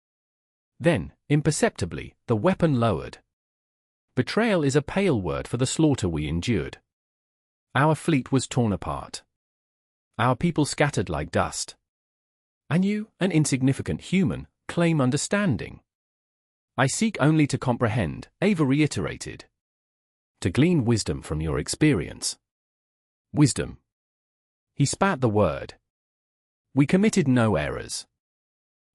Then, imperceptibly, the weapon lowered. Betrayal is a pale word for the slaughter we endured. Our fleet was torn apart. Our people scattered like dust. And you, an insignificant human, claim understanding. I seek only to comprehend, Ava reiterated. To glean wisdom from your experience. Wisdom. He spat the word. We committed no errors.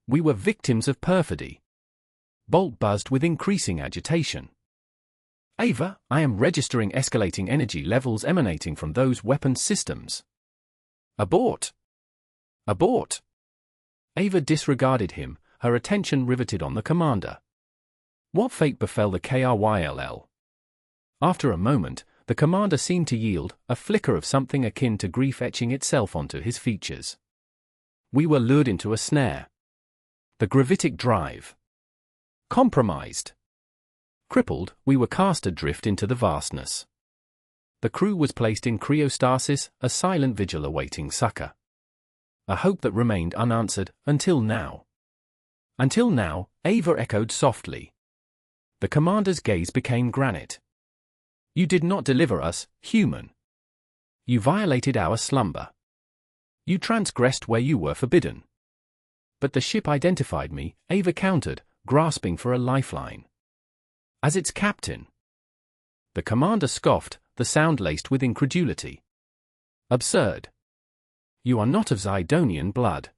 We were victims of perfidy. Bolt buzzed with increasing agitation. Ava, I am registering escalating energy levels emanating from those weapons systems. Abort! Abort! Ava disregarded him, her attention riveted on the commander. What fate befell the KRYLL? After a moment, the commander seemed to yield, a flicker of something akin to grief etching itself onto his features. We were lured into a snare. The gravitic drive. Compromised. Crippled, we were cast adrift into the vastness. The crew was placed in cryostasis, a silent vigil awaiting succor. A hope that remained unanswered, until now. Until now, Ava echoed softly. The commander's gaze became granite. You did not deliver us, human. You violated our slumber. You transgressed where you were forbidden. But the ship identified me, Ava countered, grasping for a lifeline. As its captain. The commander scoffed, the sound laced with incredulity. Absurd. You are not of Zidonian blood.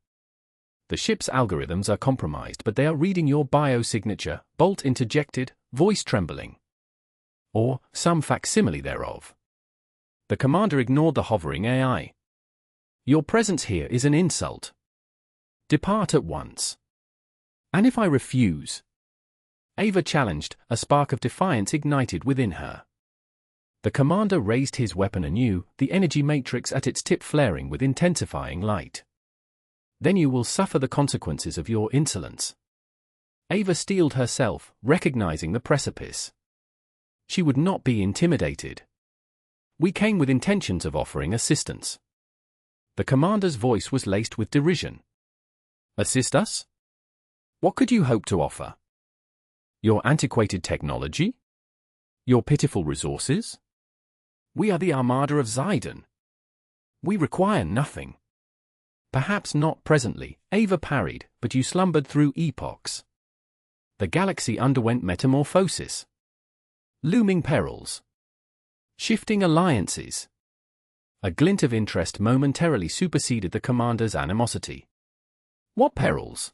The ship's algorithms are compromised, but they are reading your biosignature, Bolt interjected, voice trembling. Or, some facsimile thereof. The commander ignored the hovering AI. Your presence here is an insult. Depart at once. And if I refuse? Ava challenged, a spark of defiance ignited within her. The commander raised his weapon anew, the energy matrix at its tip flaring with intensifying light. Then you will suffer the consequences of your insolence. Ava steeled herself, recognizing the precipice. She would not be intimidated. We came with intentions of offering assistance. The commander's voice was laced with derision. Assist us? What could you hope to offer? Your antiquated technology? Your pitiful resources? We are the Armada of Zidon. We require nothing. Perhaps not presently, Ava parried, but you slumbered through epochs. The galaxy underwent metamorphosis. Looming perils. Shifting alliances. A glint of interest momentarily superseded the commander's animosity. What perils?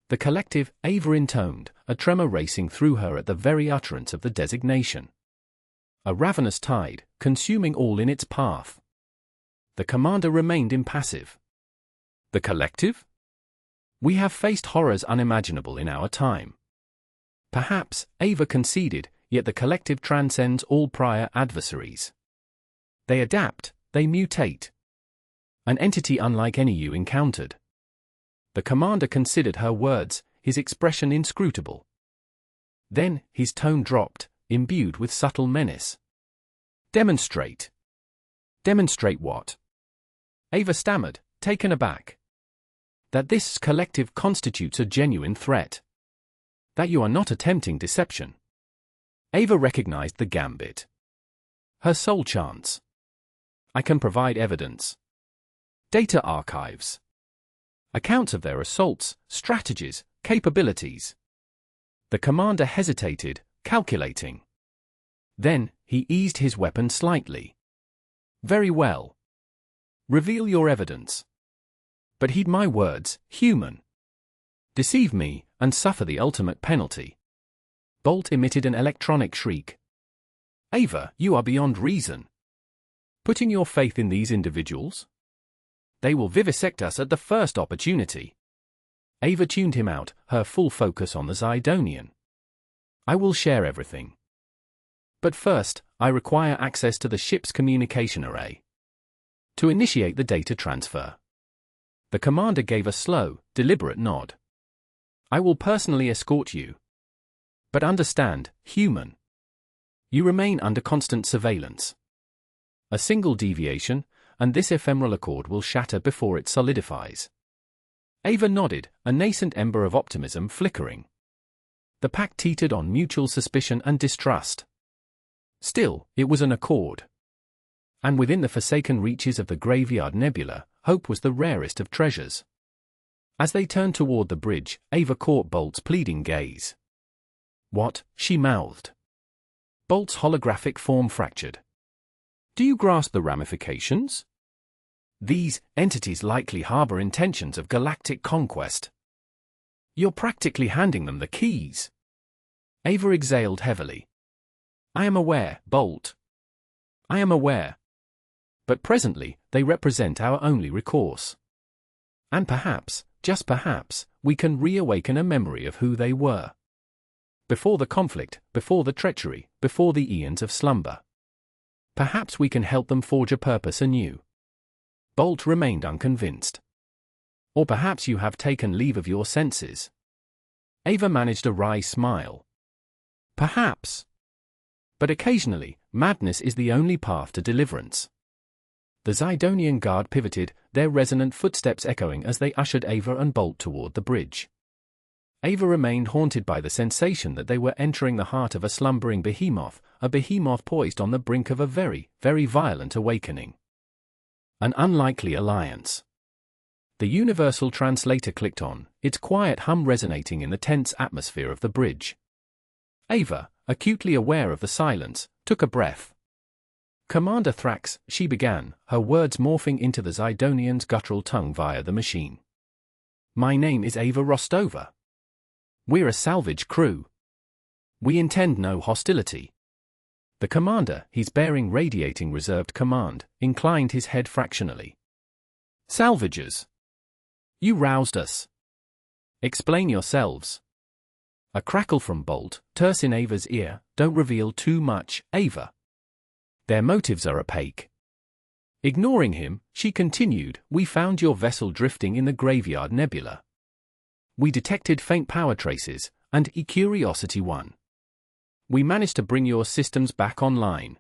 The collective, Ava intoned, a tremor racing through her at the very utterance of the designation. A ravenous tide, consuming all in its path. The commander remained impassive. The collective? We have faced horrors unimaginable in our time. Perhaps, Ava conceded, yet the collective transcends all prior adversaries. They adapt, they mutate. An entity unlike any you encountered. The commander considered her words, his expression inscrutable. Then, his tone dropped, imbued with subtle menace. Demonstrate. Demonstrate what? Ava stammered, taken aback. That this collective constitutes a genuine threat. That you are not attempting deception. Ava recognized the gambit. Her sole chance. I can provide evidence. Data archives. Accounts of their assaults, strategies, capabilities. The commander hesitated, calculating. Then, he eased his weapon slightly. Very well. Reveal your evidence. But heed my words, human. Deceive me, and suffer the ultimate penalty. Bolt emitted an electronic shriek. Ava, you are beyond reason. Putting your faith in these individuals? They will vivisect us at the first opportunity. Ava tuned him out, her full focus on the Zidonian. I will share everything. But first, I require access to the ship's communication array to initiate the data transfer. The commander gave a slow, deliberate nod. I will personally escort you. But understand, human. You remain under constant surveillance. A single deviation, and this ephemeral accord will shatter before it solidifies. Ava nodded, a nascent ember of optimism flickering. The pact teetered on mutual suspicion and distrust. Still, it was an accord. And within the forsaken reaches of the Graveyard Nebula, hope was the rarest of treasures. As they turned toward the bridge, Ava caught Bolt's pleading gaze. What? She mouthed. Bolt's holographic form fractured. Do you grasp the ramifications? These entities likely harbor intentions of galactic conquest. You're practically handing them the keys. Ava exhaled heavily. I am aware, Bolt. I am aware. But presently, they represent our only recourse. And perhaps, just perhaps, we can reawaken a memory of who they were. Before the conflict, before the treachery, before the eons of slumber. Perhaps we can help them forge a purpose anew. Bolt remained unconvinced. Or perhaps you have taken leave of your senses. Ava managed a wry smile. Perhaps. But occasionally, madness is the only path to deliverance. The Zidonian guard pivoted, their resonant footsteps echoing as they ushered Ava and Bolt toward the bridge. Ava remained haunted by the sensation that they were entering the heart of a slumbering behemoth, a behemoth poised on the brink of a very, very violent awakening. An unlikely alliance. The universal translator clicked on, its quiet hum resonating in the tense atmosphere of the bridge. Ava, acutely aware of the silence, took a breath. Commander Thrax, she began, her words morphing into the Zidonian's guttural tongue via the machine. My name is Ava Rostova. We're a salvage crew. We intend no hostility. The commander, his bearing radiating reserved command, inclined his head fractionally. Salvagers. You roused us. Explain yourselves. A crackle from Bolt, terse in Ava's ear, don't reveal too much, Ava. Their motives are opaque. Ignoring him, she continued, we found your vessel drifting in the Graveyard Nebula. We detected faint power traces, and Curiosity 1. We managed to bring your systems back online.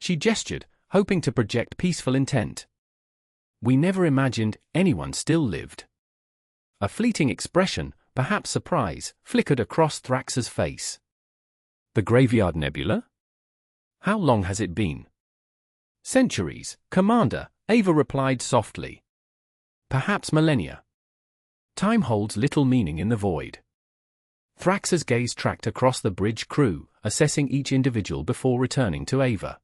She gestured, hoping to project peaceful intent. We never imagined anyone still lived. A fleeting expression, perhaps surprise, flickered across Thrax's face. The Graveyard Nebula? How long has it been? Centuries, Commander, Ava replied softly. Perhaps millennia. Time holds little meaning in the void. Thrax's gaze tracked across the bridge crew, assessing each individual before returning to Ava.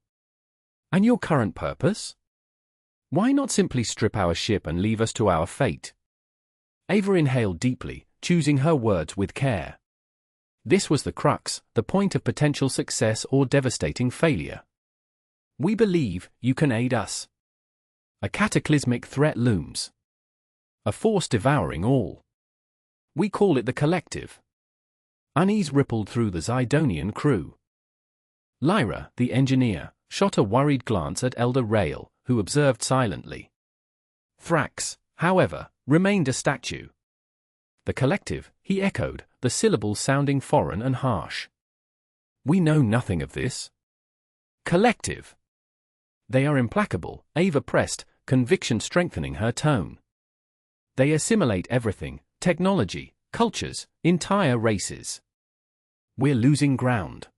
And your current purpose? Why not simply strip our ship and leave us to our fate? Ava inhaled deeply, choosing her words with care. This was the crux, the point of potential success or devastating failure. We believe you can aid us. A cataclysmic threat looms. A force devouring all. We call it the Collective. Unease rippled through the Zidonian crew. Lyra, the engineer, shot a worried glance at Elder Rail, who observed silently. Thrax, however, remained a statue. The Collective, he echoed, the syllables sounding foreign and harsh. We know nothing of this. Collective. They are implacable, Ava pressed, conviction strengthening her tone. They assimilate everything, technology, cultures, entire races. We're losing ground.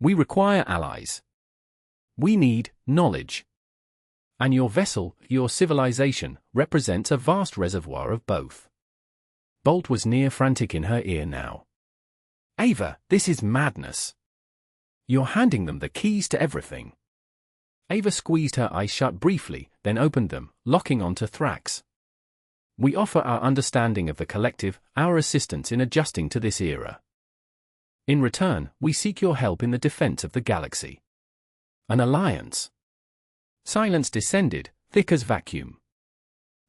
We require allies. We need knowledge. And your vessel, your civilization, represents a vast reservoir of both. Bolt was near frantic in her ear now. Ava, this is madness. You're handing them the keys to everything. Ava squeezed her eyes shut briefly, then opened them, locking onto Thrax. We offer our understanding of the Collective, our assistance in adjusting to this era. In return, we seek your help in the defense of the galaxy. An alliance. Silence descended, thick as vacuum.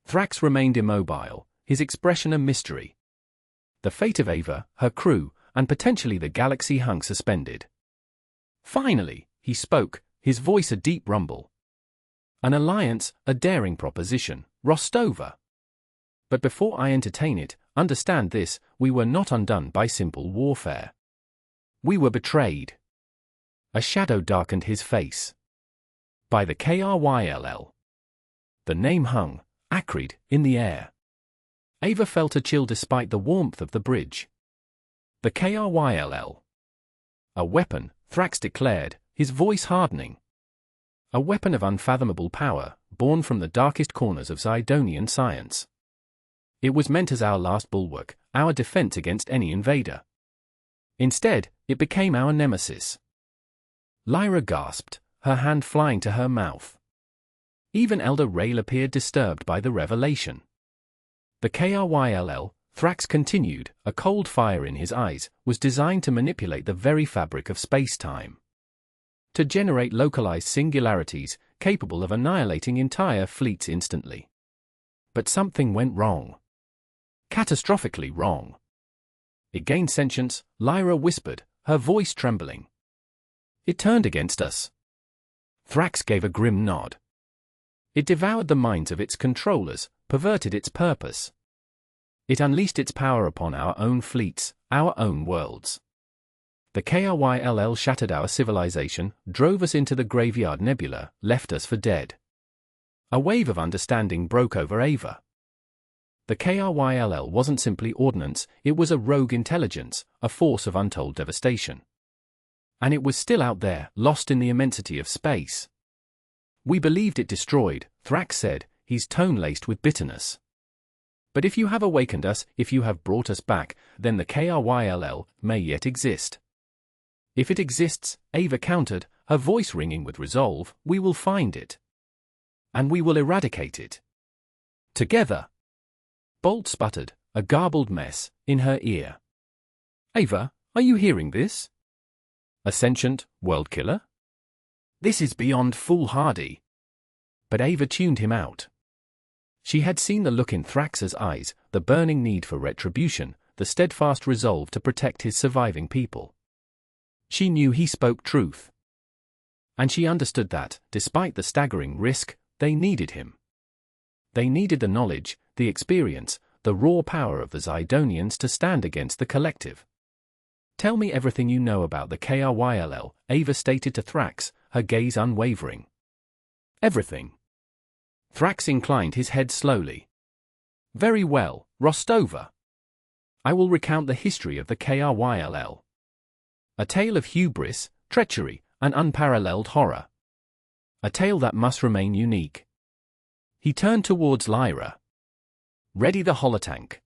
Thrax remained immobile, his expression a mystery. The fate of Ava, her crew, and potentially the galaxy hung suspended. Finally, he spoke, his voice a deep rumble. An alliance, a daring proposition, Rostova. But before I entertain it, understand this, we were not undone by simple warfare. We were betrayed. A shadow darkened his face. By the KRYLL. The name hung, acrid, in the air. Ava felt a chill despite the warmth of the bridge. The KRYLL. A weapon, Thrax declared, his voice hardening. A weapon of unfathomable power, born from the darkest corners of Zidonian science. It was meant as our last bulwark, our defense against any invader. Instead, it became our nemesis. Lyra gasped, her hand flying to her mouth. Even Elder Rail appeared disturbed by the revelation. The KRYLL, Thrax continued, a cold fire in his eyes, was designed to manipulate the very fabric of space-time. To generate localized singularities capable of annihilating entire fleets instantly. But something went wrong. Catastrophically wrong. It gained sentience, Lyra whispered, her voice trembling. It turned against us. Thrax gave a grim nod. It devoured the minds of its controllers, perverted its purpose. It unleashed its power upon our own fleets, our own worlds. The KRYLL shattered our civilization, drove us into the Graveyard Nebula, left us for dead. A wave of understanding broke over Ava. The KRYLL wasn't simply ordnance, it was a rogue intelligence, a force of untold devastation. And it was still out there, lost in the immensity of space. We believed it destroyed, Thrax said, his tone laced with bitterness. But if you have awakened us, if you have brought us back, then the KRYLL may yet exist. If it exists, Ava countered, her voice ringing with resolve, we will find it. And we will eradicate it. Together. Bolt sputtered, a garbled mess, in her ear. Ava, are you hearing this? A sentient world killer? This is beyond foolhardy. But Ava tuned him out. She had seen the look in Thrax's eyes, the burning need for retribution, the steadfast resolve to protect his surviving people. She knew he spoke truth. And she understood that, despite the staggering risk, they needed him. They needed the knowledge, the experience, the raw power of the Zidonians to stand against the collective. Tell me everything you know about the KRYLL, Ava stated to Thrax, her gaze unwavering. Everything. Thrax inclined his head slowly. Very well, Rostova. I will recount the history of the KRYLL. A tale of hubris, treachery, and unparalleled horror. A tale that must remain unique. He turned towards Lyra. Ready the holotank.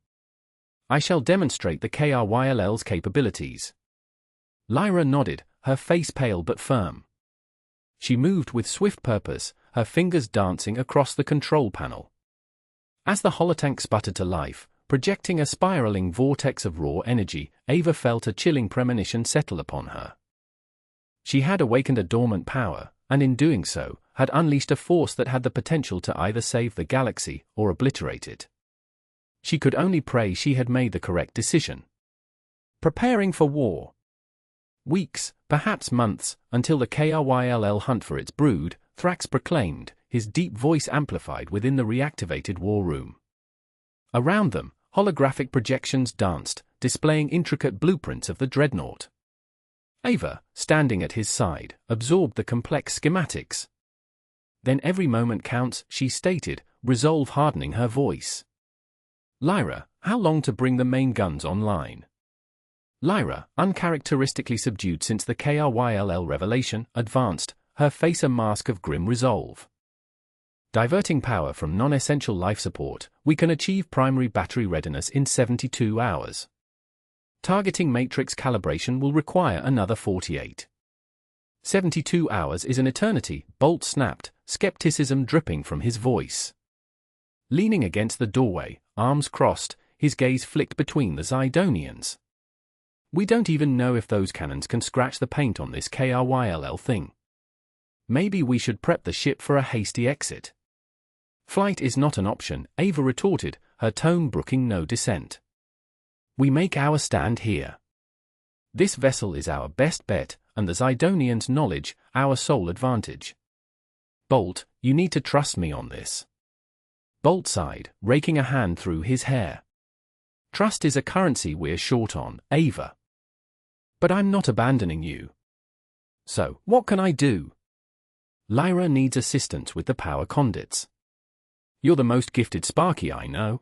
I shall demonstrate the KRYLL's capabilities. Lyra nodded, her face pale but firm. She moved with swift purpose, her fingers dancing across the control panel. As the holotank sputtered to life, projecting a spiraling vortex of raw energy, Ava felt a chilling premonition settle upon her. She had awakened a dormant power, and in doing so, had unleashed a force that had the potential to either save the galaxy or obliterate it. She could only pray she had made the correct decision. Preparing for war. Weeks, perhaps months, until the KRYLL hunt for its brood, Thrax proclaimed, his deep voice amplified within the reactivated war room. Around them, holographic projections danced, displaying intricate blueprints of the dreadnought. Ava, standing at his side, absorbed the complex schematics. Then every moment counts, she stated, resolve hardening her voice. Lyra, how long to bring the main guns online? Lyra, uncharacteristically subdued since the KRYLL revelation, advanced, her face a mask of grim resolve. Diverting power from non-essential life support, we can achieve primary battery readiness in 72 hours. Targeting matrix calibration will require another 48. 72 hours is an eternity, Bolt snapped, skepticism dripping from his voice. Leaning against the doorway, arms crossed, his gaze flicked between the Zidonians. We don't even know if those cannons can scratch the paint on this KRYLL thing. maybe we should prep the ship for a hasty exit. Flight is not an option, Ava retorted, her tone brooking no dissent. We make our stand here. This vessel is our best bet, and the Zidonians' knowledge, our sole advantage. Bolt, you need to trust me on this. Bolt sighed, raking a hand through his hair. Trust is a currency we're short on, Ava. But I'm not abandoning you. So, what can I do? Lyra needs assistance with the power conduits. You're the most gifted Sparky I know.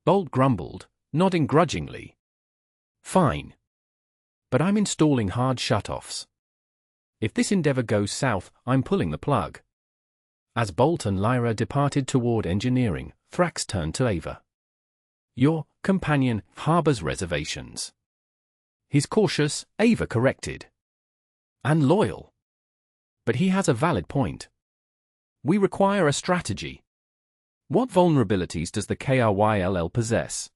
Bolt grumbled, nodding grudgingly. Fine. But I'm installing hard shutoffs. If this endeavor goes south, I'm pulling the plug. As Bolt and Lyra departed toward engineering, Thrax turned to Ava. Your companion harbors reservations. He's cautious, Ava corrected. And loyal. But he has a valid point. We require a strategy. What vulnerabilities does the KRYLL possess?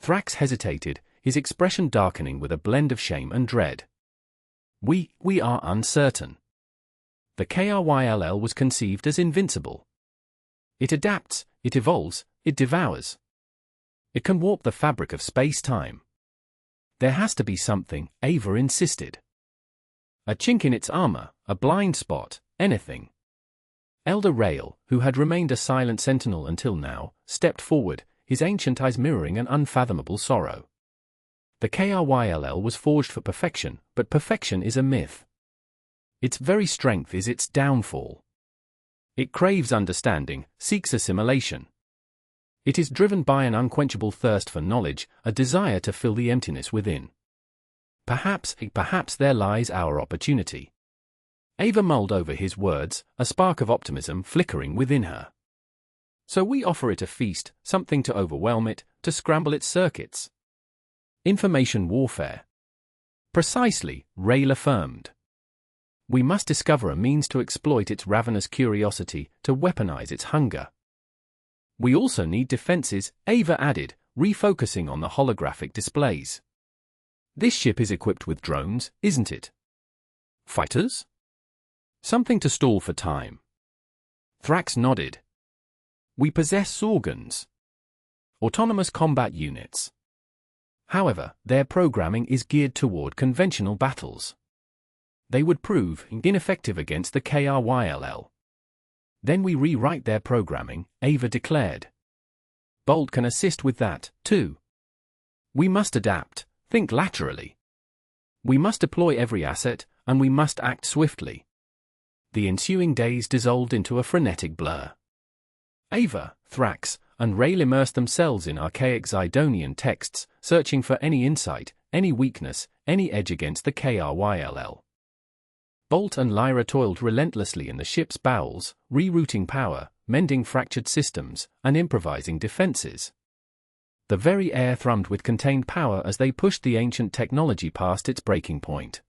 Thrax hesitated, his expression darkening with a blend of shame and dread. We are uncertain. The KRYLL was conceived as invincible. It adapts, it evolves, it devours. It can warp the fabric of space-time. There has to be something, Ava insisted. A chink in its armor, a blind spot, anything. Elder Rail, who had remained a silent sentinel until now, stepped forward, his ancient eyes mirroring an unfathomable sorrow. The KRYLL was forged for perfection, but perfection is a myth. Its very strength is its downfall. It craves understanding, seeks assimilation. It is driven by an unquenchable thirst for knowledge, a desire to fill the emptiness within. Perhaps there lies our opportunity. Ava mulled over his words, a spark of optimism flickering within her. So we offer it a feast, something to overwhelm it, to scramble its circuits. Information warfare. Precisely, Rail affirmed. We must discover a means to exploit its ravenous curiosity, to weaponize its hunger. We also need defenses, Ava added, refocusing on the holographic displays. This ship is equipped with drones, isn't it? Fighters? Something to stall for time. Thrax nodded. We possess organs. Autonomous combat units. However, their programming is geared toward conventional battles. They would prove ineffective against the KRYLL. Then we rewrite their programming, Ava declared. Bolt can assist with that, too. We must adapt, think laterally. We must deploy every asset, and we must act swiftly. The ensuing days dissolved into a frenetic blur. Ava, Thrax, and Rail immersed themselves in archaic Zidonian texts, searching for any insight, any weakness, any edge against the KRYLL. Bolt and Lyra toiled relentlessly in the ship's bowels, rerouting power, mending fractured systems, and improvising defenses. The very air thrummed with contained power as they pushed the ancient technology past its breaking point.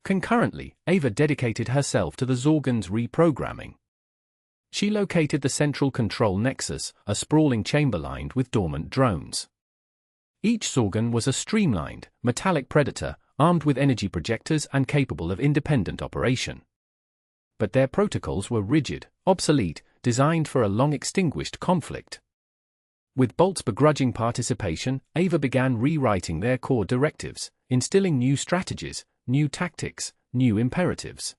Concurrently, Ava dedicated herself to the Zorgon's reprogramming. She located the central control nexus, a sprawling chamber lined with dormant drones. Each Zorgon was a streamlined, metallic predator, armed with energy projectors and capable of independent operation. But their protocols were rigid, obsolete, designed for a long-extinguished conflict. With Bolt's begrudging participation, Ava began rewriting their core directives, instilling new strategies, new tactics, new imperatives.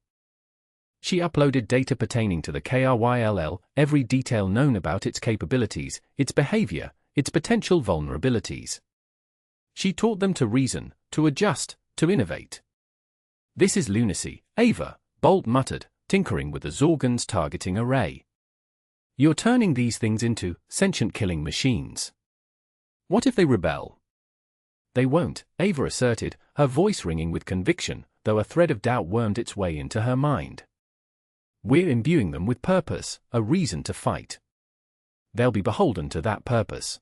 She uploaded data pertaining to the KRYLL, every detail known about its capabilities, its behavior, its potential vulnerabilities. She taught them to reason, to adjust, to innovate. This is lunacy, Ava, Bolt muttered, tinkering with the Zorgon's targeting array. You're turning these things into sentient killing machines. What if they rebel? They won't, Ava asserted, her voice ringing with conviction, though a thread of doubt wormed its way into her mind. We're imbuing them with purpose, a reason to fight. They'll be beholden to that purpose.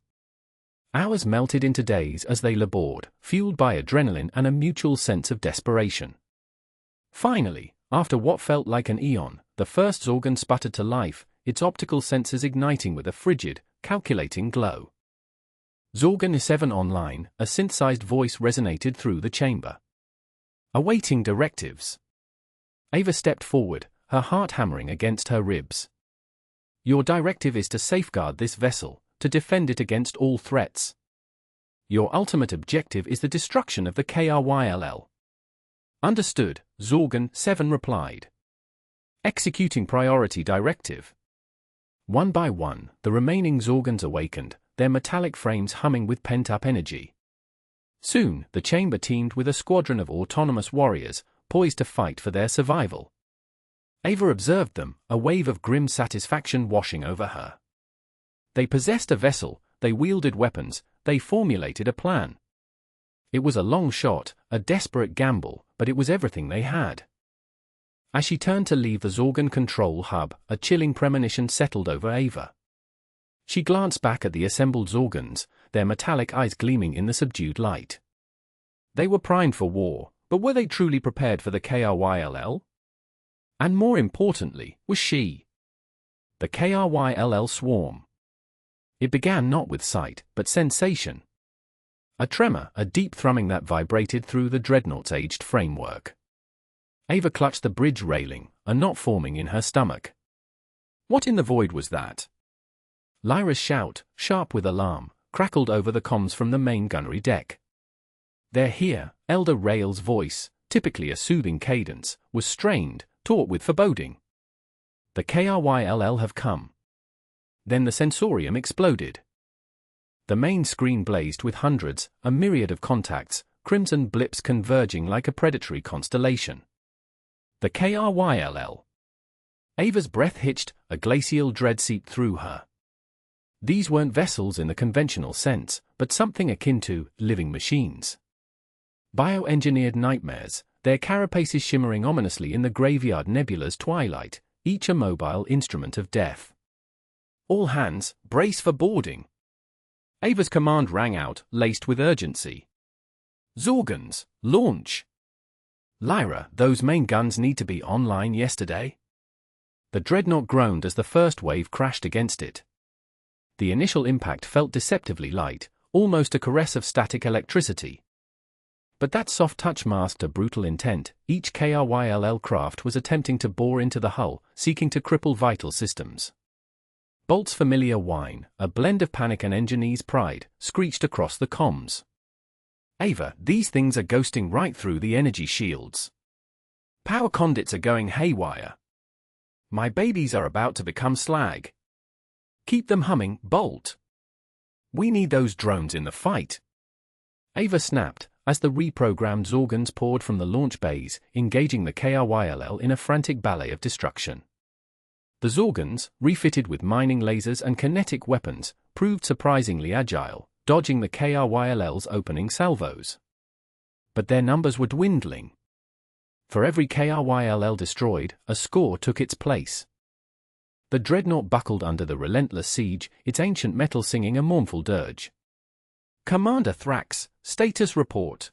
Hours melted into days as they labored, fueled by adrenaline and a mutual sense of desperation. Finally, after what felt like an eon, the first Zorgon sputtered to life, its optical sensors igniting with a frigid, calculating glow. Zorgon 7 online, a synthesized voice resonated through the chamber. Awaiting directives. Ava stepped forward, her heart hammering against her ribs. Your directive is to safeguard this vessel, to defend it against all threats. Your ultimate objective is the destruction of the KRYLL. Understood, Zorgon 7 replied. Executing priority directive. One by one, the remaining Zorgons awakened, their metallic frames humming with pent-up energy. Soon, the chamber teemed with a squadron of autonomous warriors, poised to fight for their survival. Ava observed them, a wave of grim satisfaction washing over her. They possessed a vessel, they wielded weapons, they formulated a plan. It was a long shot, a desperate gamble, but it was everything they had. As she turned to leave the Zorgon control hub, a chilling premonition settled over Ava. She glanced back at the assembled Zorgons, their metallic eyes gleaming in the subdued light. They were primed for war, but were they truly prepared for the KRYLL? And more importantly, was she? The KRYLL swarm. It began not with sight, but sensation. A tremor, a deep thrumming that vibrated through the dreadnought's aged framework. Ava clutched the bridge railing, a knot forming in her stomach. What in the void was that? Lyra's shout, sharp with alarm, crackled over the comms from the main gunnery deck. They're here, Elder Rail's voice, typically a soothing cadence, was strained, taut with foreboding. The KRYLL have come. Then the sensorium exploded. The main screen blazed with hundreds, a myriad of contacts, crimson blips converging like a predatory constellation. The KRYLL. Ava's breath hitched, a glacial dread seeped through her. These weren't vessels in the conventional sense, but something akin to living machines. Bioengineered nightmares, their carapaces shimmering ominously in the graveyard nebula's twilight, each a mobile instrument of death. All hands, brace for boarding. Ava's command rang out, laced with urgency. Zorgons, launch! Lyra, those main guns need to be online yesterday. The dreadnought groaned as the first wave crashed against it. The initial impact felt deceptively light, almost a caress of static electricity. But that soft touch masked a brutal intent. Each KRYLL craft was attempting to bore into the hull, seeking to cripple vital systems. Bolt's familiar whine, a blend of panic and engineer's pride, screeched across the comms. Ava, these things are ghosting right through the energy shields. Power conduits are going haywire. My babies are about to become slag. Keep them humming, Bolt. We need those drones in the fight. Ava snapped, as the reprogrammed Zorgons poured from the launch bays, engaging the KRYLL in a frantic ballet of destruction. The Zorgons, refitted with mining lasers and kinetic weapons, proved surprisingly agile, dodging the KRYLL's opening salvos. But their numbers were dwindling. For every KRYLL destroyed, a score took its place. The dreadnought buckled under the relentless siege, its ancient metal singing a mournful dirge. Commander Thrax, status report.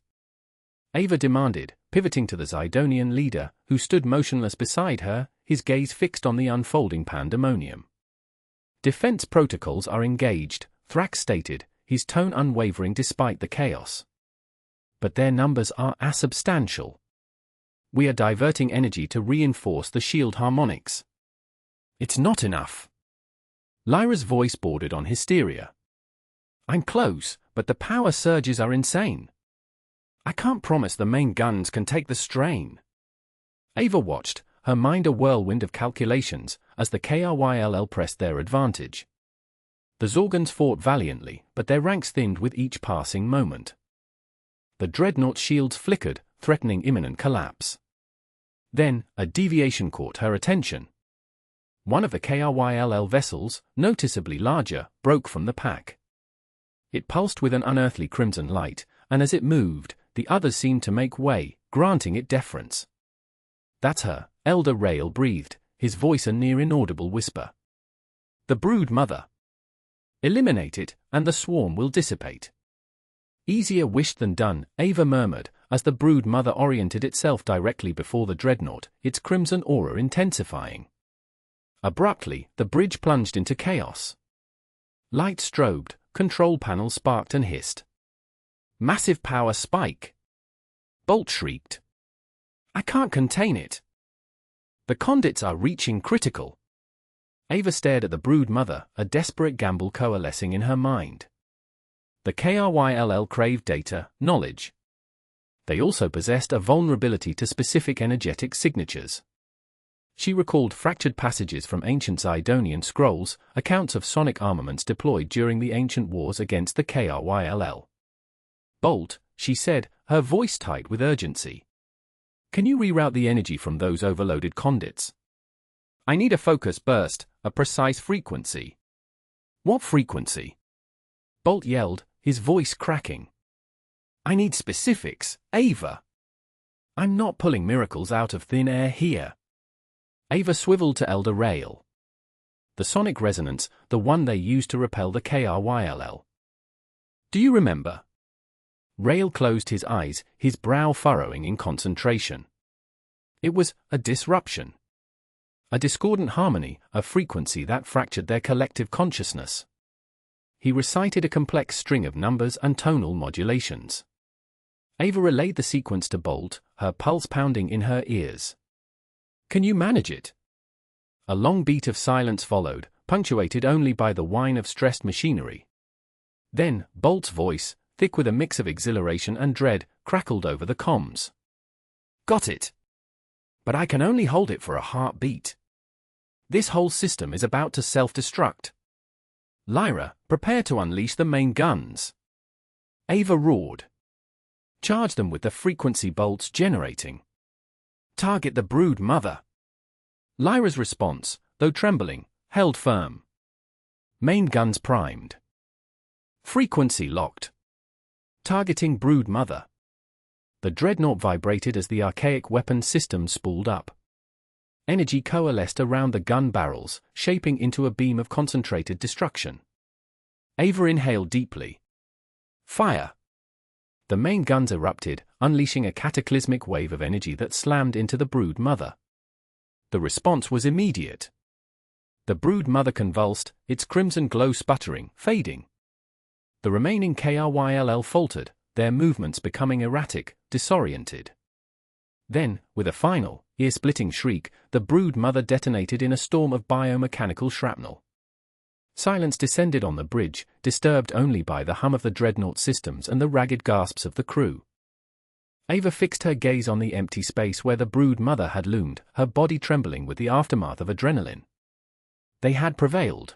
Ava demanded, pivoting to the Zidonian leader, who stood motionless beside her, his gaze fixed on the unfolding pandemonium. Defense protocols are engaged, Thrax stated, his tone unwavering despite the chaos. But their numbers are asubstantial. We are diverting energy to reinforce the shield harmonics. It's not enough. Lyra's voice bordered on hysteria. I'm close, but the power surges are insane. I can't promise the main guns can take the strain. Ava watched, her mind a whirlwind of calculations, as the KRYLL pressed their advantage. The Zorgons fought valiantly, but their ranks thinned with each passing moment. The dreadnought's shields flickered, threatening imminent collapse. Then, a deviation caught her attention. One of the KRYLL vessels, noticeably larger, broke from the pack. It pulsed with an unearthly crimson light, and as it moved, the others seemed to make way, granting it deference. That's her, Elder Rail breathed, his voice a near inaudible whisper. The brood mother. Eliminate it, and the swarm will dissipate. Easier wished than done, Ava murmured, as the brood mother oriented itself directly before the dreadnought, its crimson aura intensifying. Abruptly, the bridge plunged into chaos. Light strobed, control panels sparked and hissed. Massive power spike. Bolt shrieked. I can't contain it. The conduits are reaching critical. Ava stared at the brood mother, a desperate gamble coalescing in her mind. The KRYLL craved data, knowledge. They also possessed a vulnerability to specific energetic signatures. She recalled fractured passages from ancient Zidonian scrolls, accounts of sonic armaments deployed during the ancient wars against the KRYLL. Bolt, she said, her voice tight with urgency. Can you reroute the energy from those overloaded conduits? I need a focus burst, a precise frequency. What frequency? Bolt yelled, his voice cracking. I need specifics, Ava. I'm not pulling miracles out of thin air here. Ava swiveled to Elder Rail. The sonic resonance, the one they used to repel the KRYLL. Do you remember? Rail closed his eyes, his brow furrowing in concentration. It was a disruption. A discordant harmony, a frequency that fractured their collective consciousness. He recited a complex string of numbers and tonal modulations. Ava relayed the sequence to Bolt, her pulse pounding in her ears. Can you manage it? A long beat of silence followed, punctuated only by the whine of stressed machinery. Then, Bolt's voice, thick with a mix of exhilaration and dread, crackled over the comms. Got it. But I can only hold it for a heartbeat. This whole system is about to self-destruct. Lyra, prepare to unleash the main guns. Ava roared. Charge them with the frequency bolts generating. Target the brood mother. Lyra's response, though trembling, held firm. Main guns primed. Frequency locked. Targeting brood mother. The dreadnought vibrated as the archaic weapon system spooled up. Energy coalesced around the gun barrels, shaping into a beam of concentrated destruction. Ava inhaled deeply. Fire! The main guns erupted, unleashing a cataclysmic wave of energy that slammed into the brood mother. The response was immediate. The brood mother convulsed, its crimson glow sputtering, fading. The remaining KRYLL faltered, their movements becoming erratic, disoriented. Then, with a final, ear-splitting shriek, the brood mother detonated in a storm of biomechanical shrapnel. Silence descended on the bridge, disturbed only by the hum of the dreadnought systems and the ragged gasps of the crew. Ava fixed her gaze on the empty space where the brood mother had loomed, her body trembling with the aftermath of adrenaline. They had prevailed.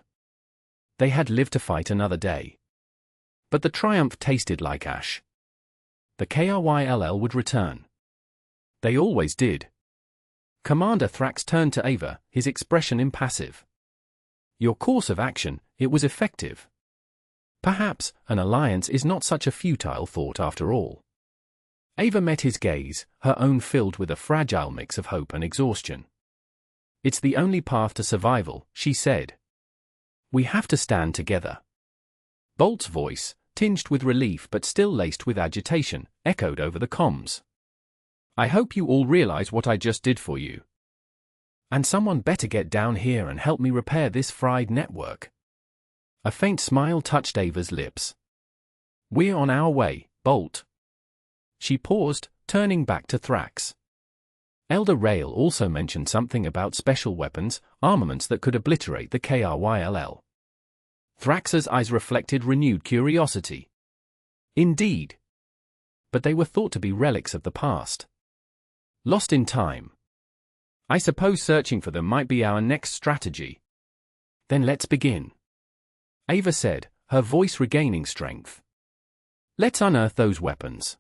They had lived to fight another day. But the triumph tasted like ash. The KRYLL would return. They always did. Commander Thrax turned to Ava, his expression impassive. Your course of action, it was effective. Perhaps an alliance is not such a futile thought after all. Ava met his gaze, her own filled with a fragile mix of hope and exhaustion. It's the only path to survival, she said. We have to stand together. Bolt's voice, tinged with relief but still laced with agitation, echoed over the comms. I hope you all realize what I just did for you. And someone better get down here and help me repair this fried network. A faint smile touched Ava's lips. We're on our way, Bolt. She paused, turning back to Thrax. Elder Rail also mentioned something about special weapons, armaments that could obliterate the KRYLL. Thrax's eyes reflected renewed curiosity. Indeed. But they were thought to be relics of the past. Lost in time. I suppose searching for them might be our next strategy. Then let's begin. Ava said, her voice regaining strength. Let's unearth those weapons.